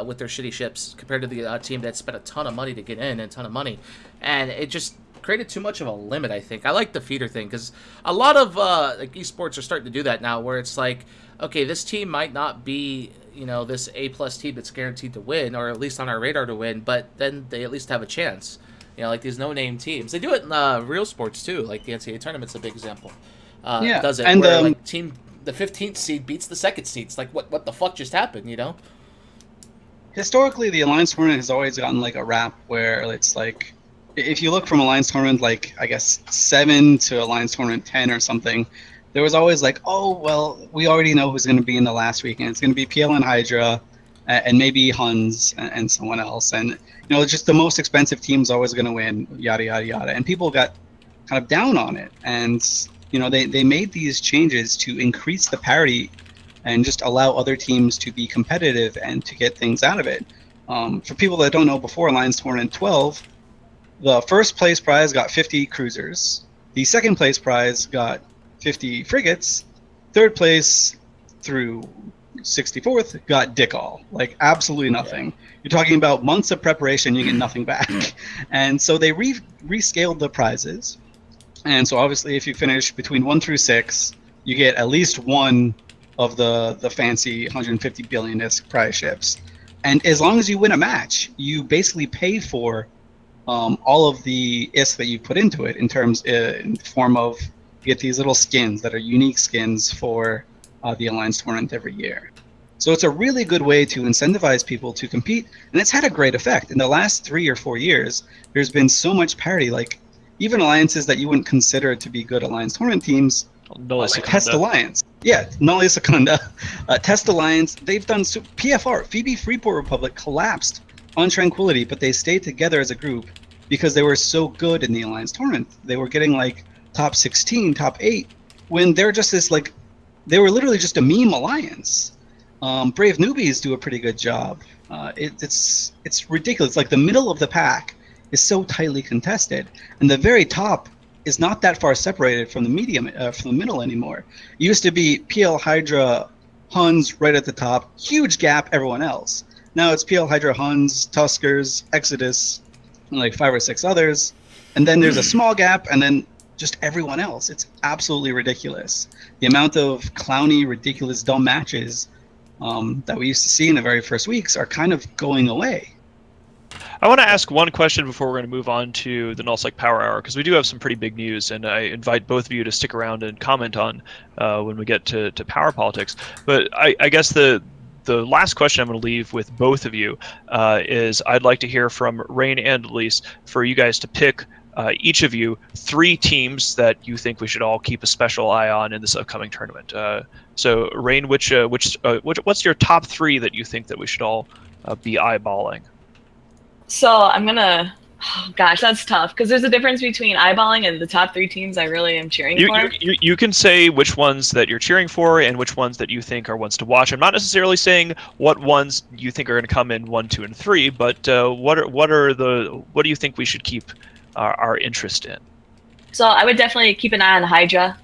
B: with their shitty ships compared to the team that spent a ton of money to get in and a ton of money, and it just created too much of a limit. I think I like the feeder thing because a lot of like esports are starting to do that now, where it's like, okay, this team might not be, you know, this A+ team that's guaranteed to win, or at least on our radar to win, but then they at least have a chance. You know, like these no-name teams. They do it in real sports too. Like the NCAA tournament's a big example. Does it? And where, like, the 15th seed beats the 2nd seed. It's like, what the fuck just happened? You know.
D: Historically, the Alliance Tournament has always gotten like a rap where it's like, if you look from Alliance Tournament, like I guess 7 to Alliance Tournament 10 or something, there was always like, oh well, we already know who's going to be in the last weekend. It's going to be PLN Hydra, and maybe Huns and someone else, and you know, just the most expensive team's always going to win. Yada yada yada, and people got kind of down on it, and you know, they made these changes to increase the parity and just allow other teams to be competitive and to get things out of it. For people that don't know, before Alliance Tournament 12, the first place prize got 50 cruisers. The second place prize got 50 frigates. Third place through 64th got dick all. Like absolutely nothing. You're talking about months of preparation, you get nothing back. And so they rescaled the prizes. And so obviously if you finish between 1 through 6, you get at least one of the fancy 150 billion ISK prize ships. And as long as you win a match, you basically pay for all of the ISK that you put into it in the form of, you get these little skins that are unique skins for the Alliance Tournament every year. So it's a really good way to incentivize people to compete, and it's had a great effect. In the last 3 or 4 years, there's been so much parity. Like even alliances that you wouldn't consider to be good Alliance Tournament teams
C: Nullia Secunda.
D: Test Alliance. Yeah, Nullia Secunda. Test Alliance. They've done PFR. Phoebe Freeport Republic collapsed on Tranquility, but they stayed together as a group because they were so good in the Alliance tournament. They were getting like top 16, top 8, when they're just this like, they were literally just a meme alliance. Brave Newbies do a pretty good job. It's ridiculous. Like the middle of the pack is so tightly contested, and the very top is not that far separated from the medium, from the middle anymore. It used to be PL Hydra, Huns right at the top, huge gap, everyone else. Now it's PL Hydra, Huns, Tuskers, Exodus, and like 5 or 6 others, and then there's a small gap, and then just everyone else. It's absolutely ridiculous. The amount of clowny, ridiculous, dumb matches that we used to see in the very first weeks are kind of going away.
C: I want to ask one question before we're going to move on to the Nullsec Power Hour, because we do have some pretty big news, and I invite both of you to stick around and comment on when we get to power politics. But I guess the last question I'm going to leave with both of you is I'd like to hear from Rain and Elise for you guys to pick, each of you, 3 teams that you think we should all keep a special eye on in this upcoming tournament. So Rain, what's your top 3 that you think that we should all be eyeballing?
E: So I'm gonna, oh gosh, that's tough because there's a difference between eyeballing and the top 3 teams I really am cheering for.
C: You can say which ones that you're cheering for and which ones that you think are ones to watch. I'm not necessarily saying what ones you think are going to come in 1, 2, and 3, but what do you think we should keep our interest in?
E: So I would definitely keep an eye on Hydra.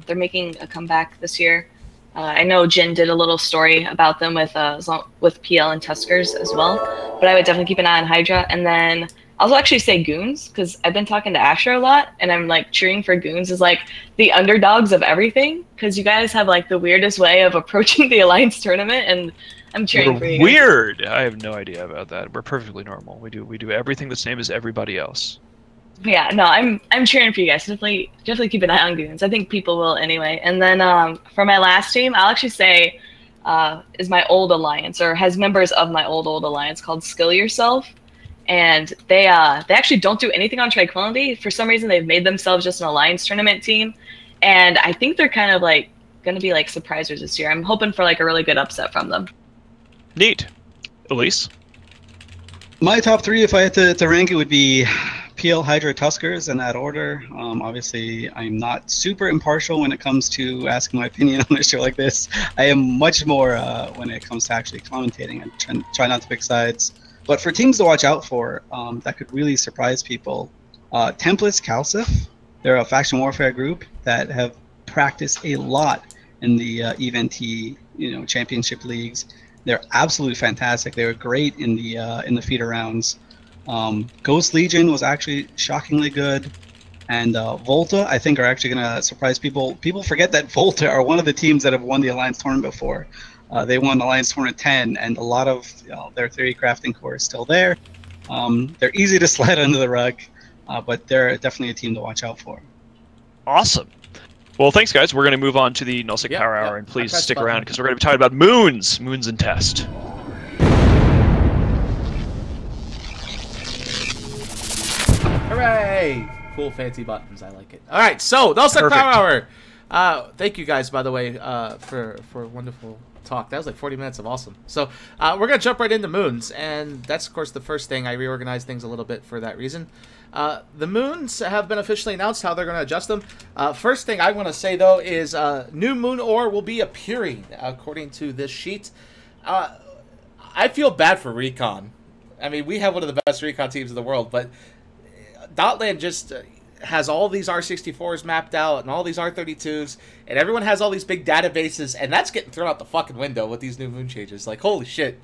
E: They're making a comeback this year. I know Jin did a little story about them with PL and Tuskers as well, but I would definitely keep an eye on Hydra. And then I'll actually say Goons, because I've been talking to Asher a lot, and I'm like cheering for Goons as like the underdogs of everything, because you guys have like the weirdest way of approaching the Alliance tournament, and I'm cheering for you guys.
C: Weird. I have no idea about that. We're perfectly normal. We do everything the same as everybody else.
E: Yeah, no, I'm cheering for you guys. Definitely keep an eye on Goons. I think people will anyway. And then for my last team, I'll actually say is my old alliance, or has members of my old alliance, called Skill Yourself. And they actually don't do anything on Tranquility. For some reason, they've made themselves just an alliance tournament team, and I think they're kind of like going to be like surprisers this year. I'm hoping for like a really good upset from them.
C: Neat. Elise?
D: My top 3, if I had to rank it, would be PL Hydra, Tuskers in that order. Obviously, I'm not super impartial when it comes to asking my opinion on a show like this. I am much more when it comes to actually commentating and try not to pick sides. But for teams to watch out for that could really surprise people, Templates Calcif, they're a faction warfare group that have practiced a lot in the EVNT, championship leagues. They're absolutely fantastic. They were great in the feeder rounds. Ghost Legion was actually shockingly good, and Volta, I think, are actually going to surprise people. People forget that Volta are one of the teams that have won the Alliance tournament before. They won Alliance Tournament 10, and a lot of their theory crafting core is still there. They're easy to slide under the rug, but they're definitely a team to watch out for.
C: Awesome. Well, thanks, guys. We're going to move on to the Nullsec Power Hour, and please stick around because we're going to be talking about moons and test.
B: Hooray! Cool, fancy buttons. I like it. All right, so Nullsec Power Hour. Thank you guys, by the way, for a wonderful talk. That was like 40 minutes of awesome. So we're gonna jump right into moons, and that's of course the first thing. I reorganized things a little bit for that reason. The moons have been officially announced how they're going to adjust them. First thing I want to say though is new moon ore will be appearing according to this sheet. I feel bad for Recon. I mean, we have one of the best Recon teams in the world, but Dotland just has all these R64s mapped out and all these R32s, and everyone has all these big databases, and that's getting thrown out the fucking window with these new moon changes. Like, holy shit.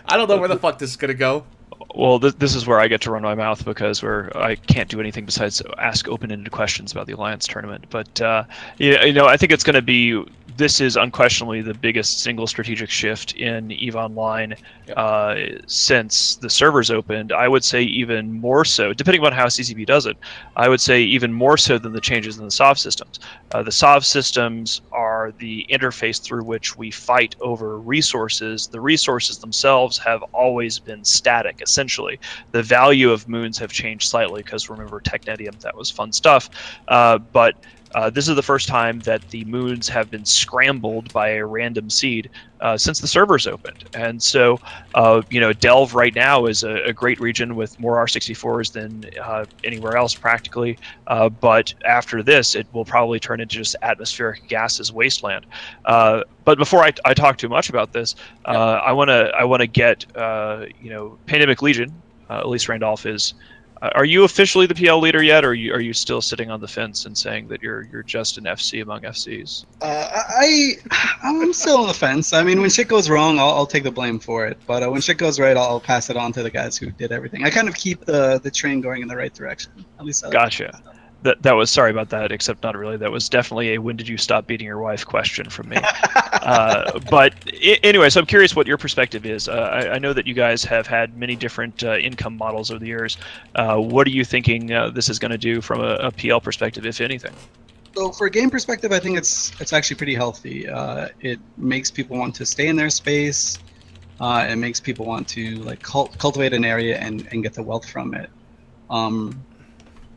B: I don't know where the fuck this is going to go.
C: Well, this is where I get to run my mouth because I can't do anything besides ask open-ended questions about the Alliance tournament. But, I think it's going to be... This is unquestionably the biggest single strategic shift in EVE Online since the servers opened. I would say even more so, depending on how CCP does it, I would say even more so than the changes in the SOV systems. The SOV systems are the interface through which we fight over resources. The resources themselves have always been static, essentially. The value of moons have changed slightly because, remember, Technetium, that was fun stuff. But This is the first time that the moons have been scrambled by a random seed since the servers opened. And so, Delve right now is a great region with more R64s than anywhere else practically. But after this, it will probably turn into just atmospheric gases wasteland. But before I talk too much about this, I want to get Pandemic Legion. Elise Randolph is. Are you officially the PL leader yet, or are you still sitting on the fence and saying that you're just an FC among FCs?
D: I'm still on the fence. I mean, when shit goes wrong, I'll take the blame for it. But when shit goes right, I'll pass it on to the guys who did everything. I kind of keep the train going in the right direction. At least.
C: Gotcha. That was, sorry about that, except not really. That was definitely a when did you stop beating your wife question from me. But anyway, so I'm curious what your perspective is. I know that you guys have had many different income models over the years. What are you thinking this is going to do from a PL perspective, if anything?
D: So for a game perspective, I think it's actually pretty healthy. It makes people want to stay in their space. It makes people want to like cultivate an area and get the wealth from it.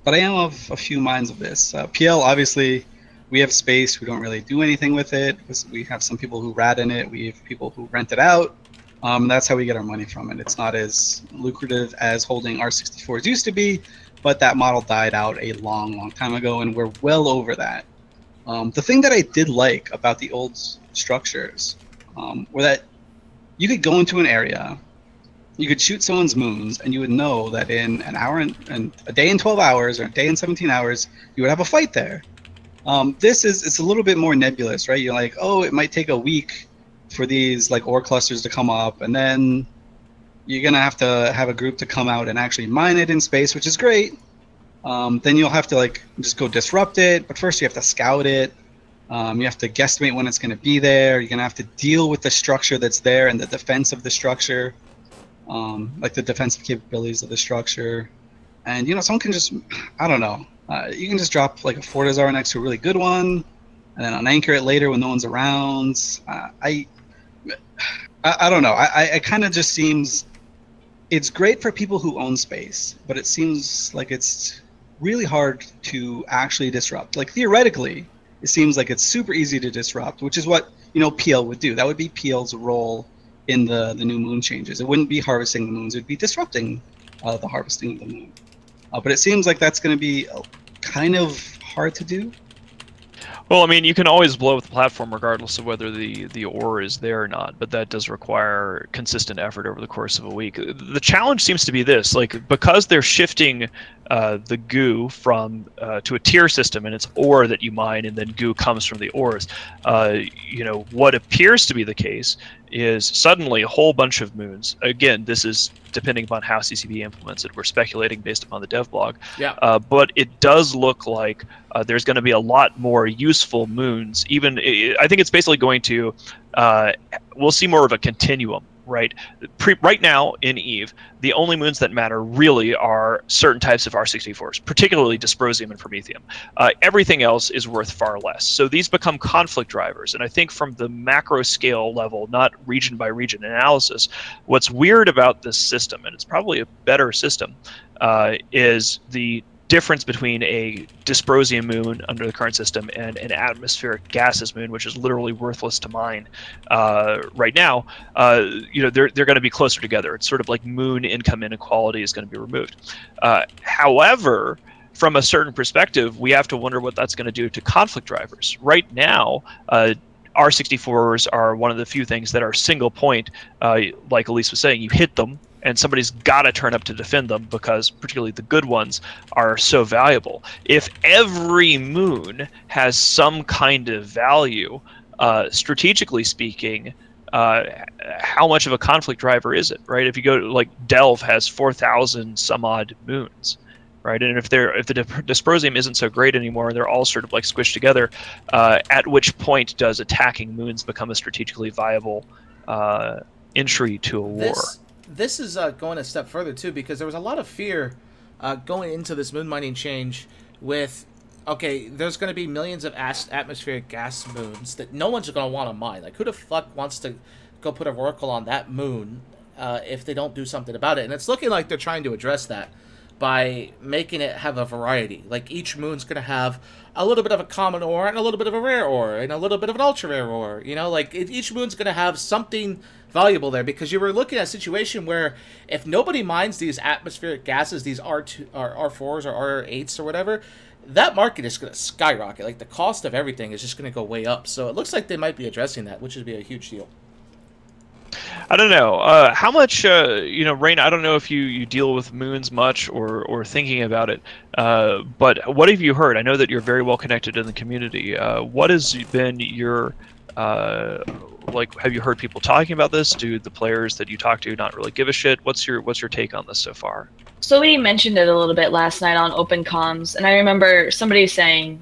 D: But I am of a few minds of this. PL, obviously, we have space. We don't really do anything with it. We have some people who rat in it. We have people who rent it out. That's how we get our money from it. It's not as lucrative as holding R64s used to be, but that model died out a long, long time ago, and we're well over that. The thing that I did like about the old structures were that you could go into an area, you could shoot someone's moons, and you would know that in an hour and a day and 12 hours or a day and 17 hours, you would have a fight there. It's a little bit more nebulous, right? You're like, oh, it might take a week for these like ore clusters to come up, and then you're gonna have to have a group to come out and actually mine it in space, which is great. Then you'll have to like just go disrupt it, but first you have to scout it. You have to guesstimate when it's gonna be there. You're gonna have to deal with the structure that's there and the defense of the structure. Like the defensive capabilities of the structure, and someone can just, I don't know, you can just drop like a Fortizar next to a really good one, and then unanchor it later when no one's around. I don't know. I kind of just seems it's great for people who own space, but it seems like it's really hard to actually disrupt. Like theoretically, it seems like it's super easy to disrupt, which is what PL would do. That would be PL's role in the new moon changes. It wouldn't be harvesting the moons, it would be disrupting the harvesting of the moon. But it seems like that's going to be kind of hard to do.
C: Well, I mean, you can always blow up the platform regardless of whether the ore is there or not, but that does require consistent effort over the course of a week. The challenge seems to be this, like, because they're shifting the goo from to a tier system, and it's ore that you mine, and then goo comes from the ores. What appears to be the case is suddenly a whole bunch of moons. Again, this is depending upon how CCP implements it. We're speculating based upon the dev blog.
B: Yeah.
C: But it does look like there's going to be a lot more useful moons. I think it's basically going to, we'll see more of a continuum, right? Right now in EVE, the only moons that matter really are certain types of R64s, particularly Dysprosium and Promethium. Everything else is worth far less. So these become conflict drivers. And I think from the macro scale level, not region by region analysis, what's weird about this system, and it's probably a better system, is the difference between a dysprosium moon under the current system and an atmospheric gases moon, which is literally worthless to mine right now. They're going to be closer together. It's sort of like moon income inequality is going to be removed. However, from a certain perspective, we have to wonder what that's going to do to conflict drivers. Right now, R64s are one of the few things that are single point, like Elise was saying, you hit them, and somebody's got to turn up to defend them because particularly the good ones are so valuable. If every moon has some kind of value, strategically speaking, how much of a conflict driver is it, right? If you go to, like, Delve has 4,000 some odd moons, right? And if the dysprosium isn't so great anymore, they're all sort of like squished together, at which point does attacking moons become a strategically viable entry to a war?
B: This is going a step further, too, because there was a lot of fear going into this moon mining change with, okay, there's going to be millions of atmospheric gas moons that no one's going to want to mine. Like, who the fuck wants to go put a Oracle on that moon if they don't do something about it? And it's looking like they're trying to address that. by making it have a variety. Like each moon's gonna have a little bit of a common ore and a little bit of a rare ore and a little bit of an ultra rare ore. You know, like each moon's gonna have something valuable there, because you were looking at a situation where if nobody mines these atmospheric gases, these R2 or R4s or R8s or whatever, that market is going to skyrocket. Like the cost of everything is just going to go way up. So it looks like they might be addressing that, which would be a huge deal.
C: I don't know. How much, you know, Rain, I don't know if you deal with moons much or thinking about it, but what have you heard? I know that you're very well connected in the community. What has been your, like, have you heard people talking about this? Do the players that you talk to not really give a shit? What's your take on this so far?
E: So we mentioned it a little bit last night on Open Comms, and I remember somebody saying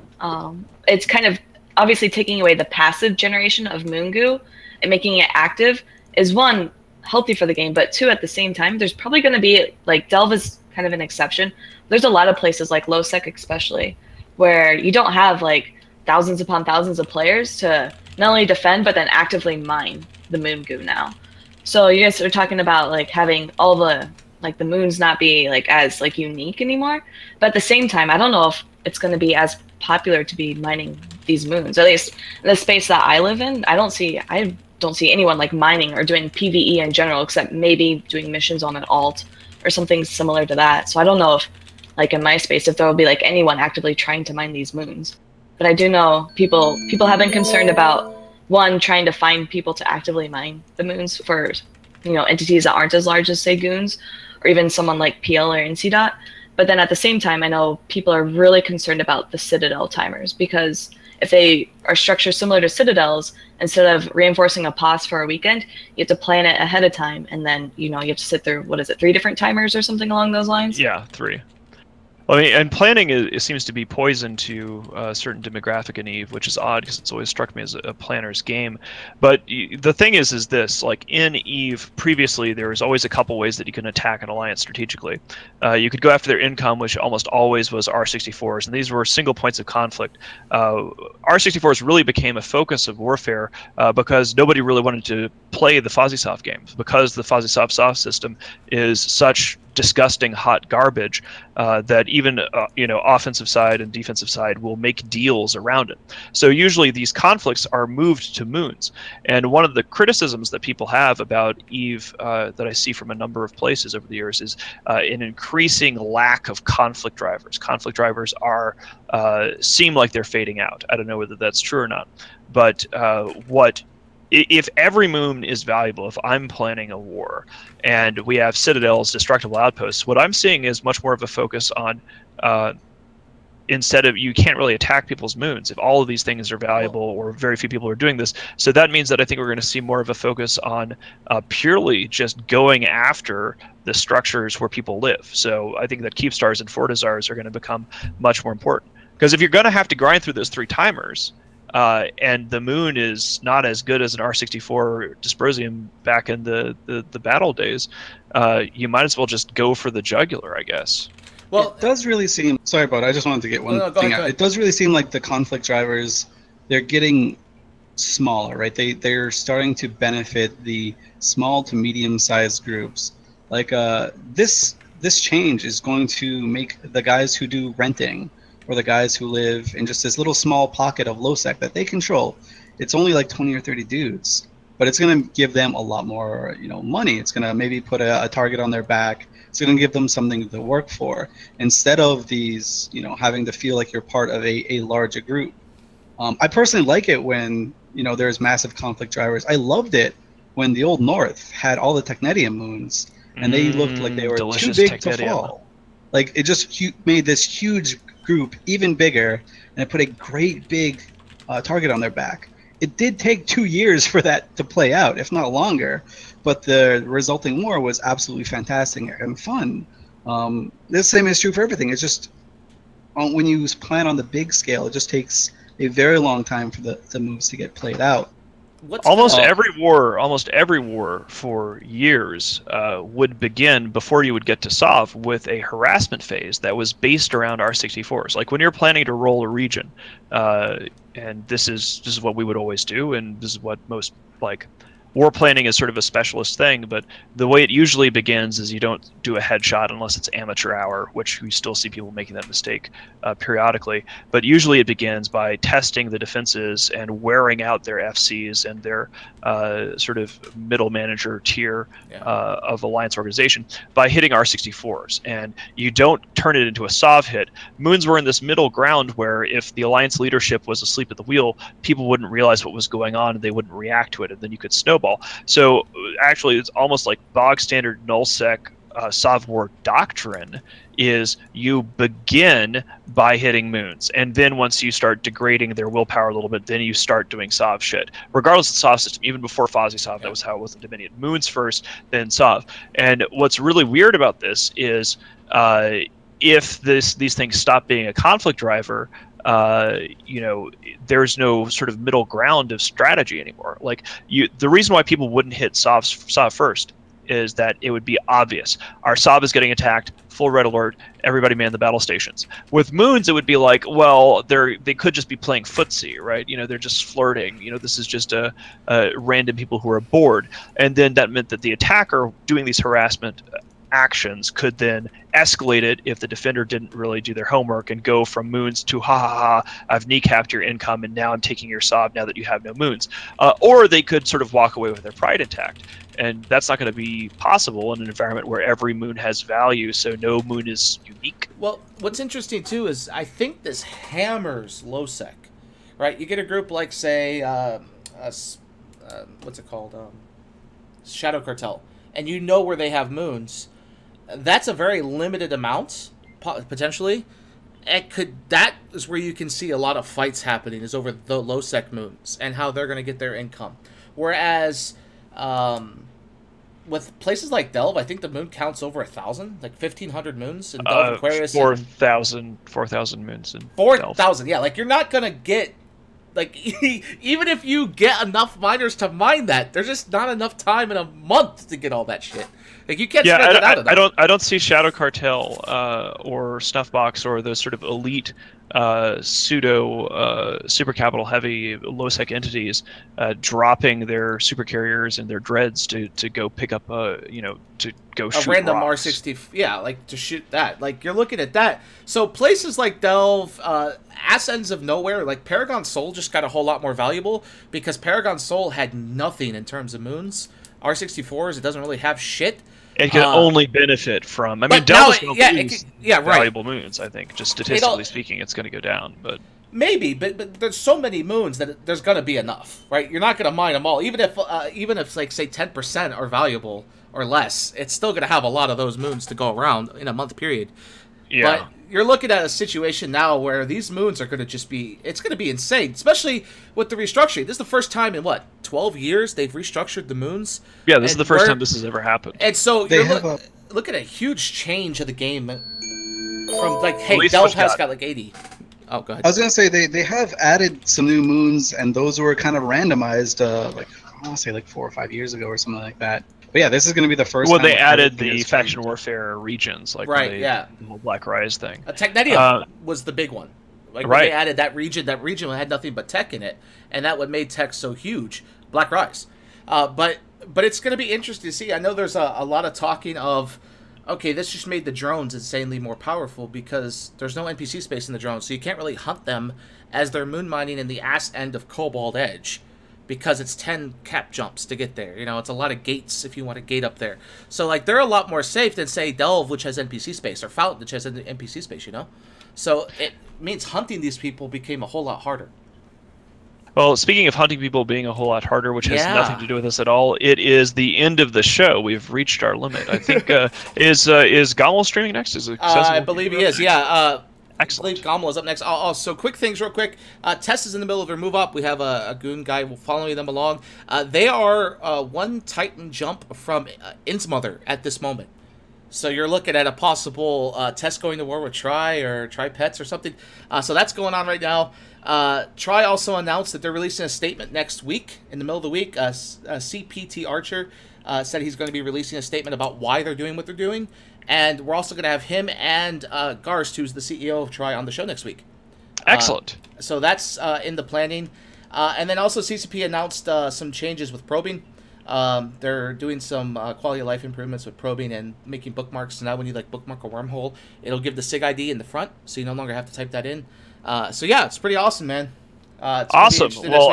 E: it's kind of obviously taking away the passive generation of Moongoo and making it active is, one, healthy for the game, but two, at the same time, there's probably going to be, like, Delve is kind of an exception. There's a lot of places, like Lowsec especially, where you don't have, like, thousands upon thousands of players to not only defend, but then actively mine the Moongoo now. So you guys are talking about, like, having all the, like, the moons not be, like, as, like, unique anymore. But at the same time, I don't know if it's going to be as popular to be mining these moons. At least in the space that I live in, I don't see anyone, like, mining or doing PvE in general, except maybe doing missions on an alt or something similar to that. So I don't know if, like, in my space, if there will be, like, anyone actively trying to mine these moons. But I do know people have been concerned about, one, trying to find people to actively mine the moons for, you know, entities that aren't as large as, say, Goons, or even someone like PL or NCDOT. But then at the same time, I know people are really concerned about the Citadel timers, because if they are structured similar to Citadels, instead of reinforcing a POS for a weekend, you have to plan it ahead of time, and then, you know, you have to sit through, what is it, 3 different timers or something along those lines?
C: Yeah, 3. Well, I mean, and planning it seems to be poison to a certain demographic in EVE, which is odd because it's always struck me as a planner's game. But the thing is this, like in EVE previously, there was always a couple ways that you can attack an alliance strategically. You could go after their income, which almost always was R64s, and these were single points of conflict. R64s really became a focus of warfare because nobody really wanted to play the FozzieSoft games, because the FozzieSoft soft system is such disgusting hot garbage that even you know, offensive side and defensive side will make deals around it. So usually these conflicts are moved to moons, and one of the criticisms that people have about EVE that I see from a number of places over the years is an increasing lack of conflict drivers. Conflict drivers are seem like they're fading out. I don't know whether that's true or not, but if every moon is valuable, if I'm planning a war and we have citadels, destructible outposts, what I'm seeing is much more of a focus on, instead of, you can't really attack people's moons if all of these things are valuable, or very few people are doing this. So that means that I think we're going to see more of a focus on purely just going after the structures where people live. So I think that Keepstars and Fortizars are going to become much more important. Because if you're going to have to grind through those 3 timers, and the moon is not as good as an R64 Dysprosium back in the battle days, you might as well just go for the jugular, I guess.
D: Well, it does really seem... Sorry, Bud, I just wanted to get one thing out. It does really seem like the conflict drivers, they're getting smaller, right? They're starting to benefit the small to medium-sized groups. Like, this change is going to make the guys who do renting, or the guys who live in just this little small pocket of Lowsec that they control, it's only like 20 or 30 dudes, but it's going to give them a lot more, you know, money. It's going to maybe put a target on their back. It's going to give them something to work for, instead of these, you know, having to feel like you're part of a larger group. I personally like it when, you know, there's massive conflict drivers. I loved it when the Old North had all the Technetium moons, and they looked like they were too big to fall. Like, it just made this huge group even bigger, and it put a great big target on their back. It did take 2 years for that to play out, if not longer, but the resulting war was absolutely fantastic and fun. The same is true for everything. It's just when you plan on the big scale, it just takes a very long time for the moves to get played out.
C: Almost every war for years would begin before you would get to SOV with a harassment phase that was based around R64s. Like when you're planning to roll a region, and this is what we would always do, and this is what most like war planning is sort of a specialist thing, but the way it usually begins is you don't do a headshot unless it's amateur hour, which we still see people making that mistake periodically. But usually it begins by testing the defenses and wearing out their FCs and their sort of middle manager tier of alliance organization by hitting R64s. And you don't turn it into a SOV hit. Moons were in this middle ground where if the alliance leadership was asleep at the wheel, people wouldn't realize what was going on and they wouldn't react to it, and then you could snowball. So actually, it's almost like bog standard nullsec SOV war doctrine is you begin by hitting moons, and then once you start degrading their willpower a little bit, then you start doing SOV shit. Regardless of the SOV system, even before Fozzie SOV, that was how it was in Dominion. Moons first, then SOV. And what's really weird about this is if these things stop being a conflict driver, there's no sort of middle ground of strategy anymore. Like the reason why people wouldn't hit SOV first is that it would be obvious. Our SOV is getting attacked, full red alert, everybody man the battle stations. With moons, it would be like, well, they could just be playing footsie, right? They're just flirting. This is just a random people who are bored. And then that meant that the attacker doing these harassment actions could then escalate it if the defender didn't really do their homework and go from moons to ha ha ha, I've kneecapped your income and now I'm taking your SOV now that you have no moons. Or they could sort of walk away with their pride intact. And that's not going to be possible in an environment where every moon has value, so no moon is unique.
B: Well, what's interesting too is I think this hammers lowsec, right? You get a group like, say, what's it called? Shadow Cartel, and you know where they have moons. That's a very limited amount, potentially. That is where you can see a lot of fights happening, is over the low-sec moons and how they're going to get their income. Whereas with places like Delve, I think the moon counts over 1,000, like 1,500 moons in Delve Aquarius.
C: 4,000 moons in
B: 4,000, yeah. Like, you're not going to get, like, even if you get enough miners to mine that, there's just not enough time in a month to get all that shit. Like, you can't spread that out enough.
C: I don't see Shadow Cartel or Snuffbox or those sort of elite pseudo super capital heavy low sec entities dropping their super carriers and their dreads to go pick up to go shoot
B: a random
C: rocks.
B: R60, like to shoot that. Like, you're looking at that. So places like Delve, ass ends of nowhere, like Paragon Soul just got a whole lot more valuable because Paragon Soul had nothing in terms of moons. R64s, it doesn't really have shit.
C: It can only benefit from. I mean, Delve is going to lose valuable moons. I think, just statistically speaking, it's going to go down. But
B: maybe, but there's so many moons that there's going to be enough, right? You're not going to mine them all, even if like say 10% are valuable or less. It's still going to have a lot of those moons to go around in a month period.
C: Yeah.
B: But you're looking at a situation now where these moons are going to just be, it's going to be insane, especially with the restructuring. This is the first time in, 12 years they've restructured the moons?
C: Yeah, this is the first time this has ever happened.
B: And so you're looking at a huge change of the game from, like, hey, Delve has got like 80. Oh, go ahead.
D: I was going to say, they have added some new moons, and those were kind of randomized, I want to say like 4 or 5 years ago or something like that. But yeah, this is going to be the first time.
C: Well, they added the faction warfare regions, like
B: the
C: whole Black Rise thing.
B: Technetium was the big one. Like, when they added that region had nothing but tech in it, and that what made tech so huge. Black Rise. But it's going to be interesting to see. I know there's a lot of talking of, okay, this just made the drones insanely more powerful because there's no NPC space in the drones, so you can't really hunt them as they're moon mining in the ass end of Cobalt Edge. Because it's 10 cap jumps to get there. It's a lot of gates if you want to gate up there. So, like, they're a lot more safe than, say, Delve, which has NPC space, or Fountain, which has NPC space, So it means hunting these people became a whole lot harder.
C: Well, speaking of hunting people being a whole lot harder, which has nothing to do with us at all, it is the end of the show. We've reached our limit. I think, is Gommel streaming next?
B: I believe he is, yeah.
C: Excellent.
B: I believe Gommel is up next. So quick things real quick. Tess is in the middle of their move up. We have a goon guy following them along. They are one Titan jump from Innsmother at this moment. So you're looking at a possible Tess going to war with Tri or Tri Pets or something. So that's going on right now. Tri also announced that they're releasing a statement next week, in the middle of the week. CPT Archer said he's going to be releasing a statement about why they're doing what they're doing. And we're also going to have him and Garst, who's the CEO of Tri, on the show next week.
C: Excellent.
B: So that's in the planning. And then also CCP announced some changes with probing. They're doing some quality of life improvements with probing and making bookmarks. So now when you like bookmark a wormhole, it'll give the SIG ID in the front, so you no longer have to type that in. So yeah, it's pretty awesome, man.
C: Awesome. Well,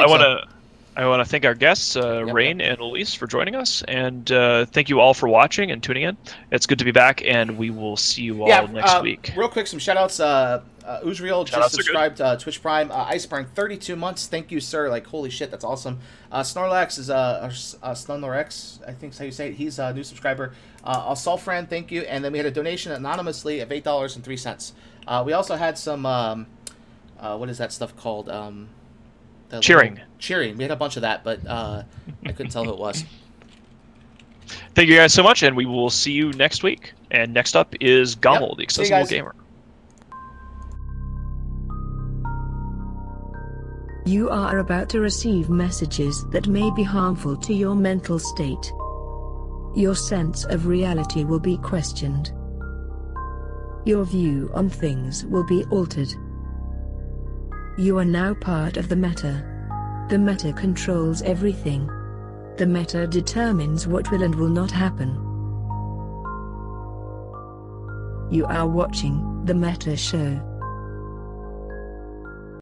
C: I want to thank our guests, Rain and Elise, for joining us, and thank you all for watching and tuning in. It's good to be back, and we will see you all next week.
B: Real quick, some shout-outs. Uzriel just subscribed Twitch Prime. Iceburn, 32 months. Thank you, sir. Like, holy shit, that's awesome. Snorlax is Snorlax, I think is how you say it. He's a new subscriber. Sulfran, thank you. And then we had a donation anonymously of $8.03. We also had some, what is that stuff called?
C: Cheering.
B: Cheering. We had a bunch of that, but I couldn't tell who it was.
C: Thank you guys so much, and we will see you next week. And next up is Gommel, the Accessible Gamer.
A: You are about to receive messages that may be harmful to your mental state. Your sense of reality will be questioned. Your view on things will be altered. You are now part of the meta. The meta controls everything. The meta determines what will and will not happen. You are watching The Meta Show.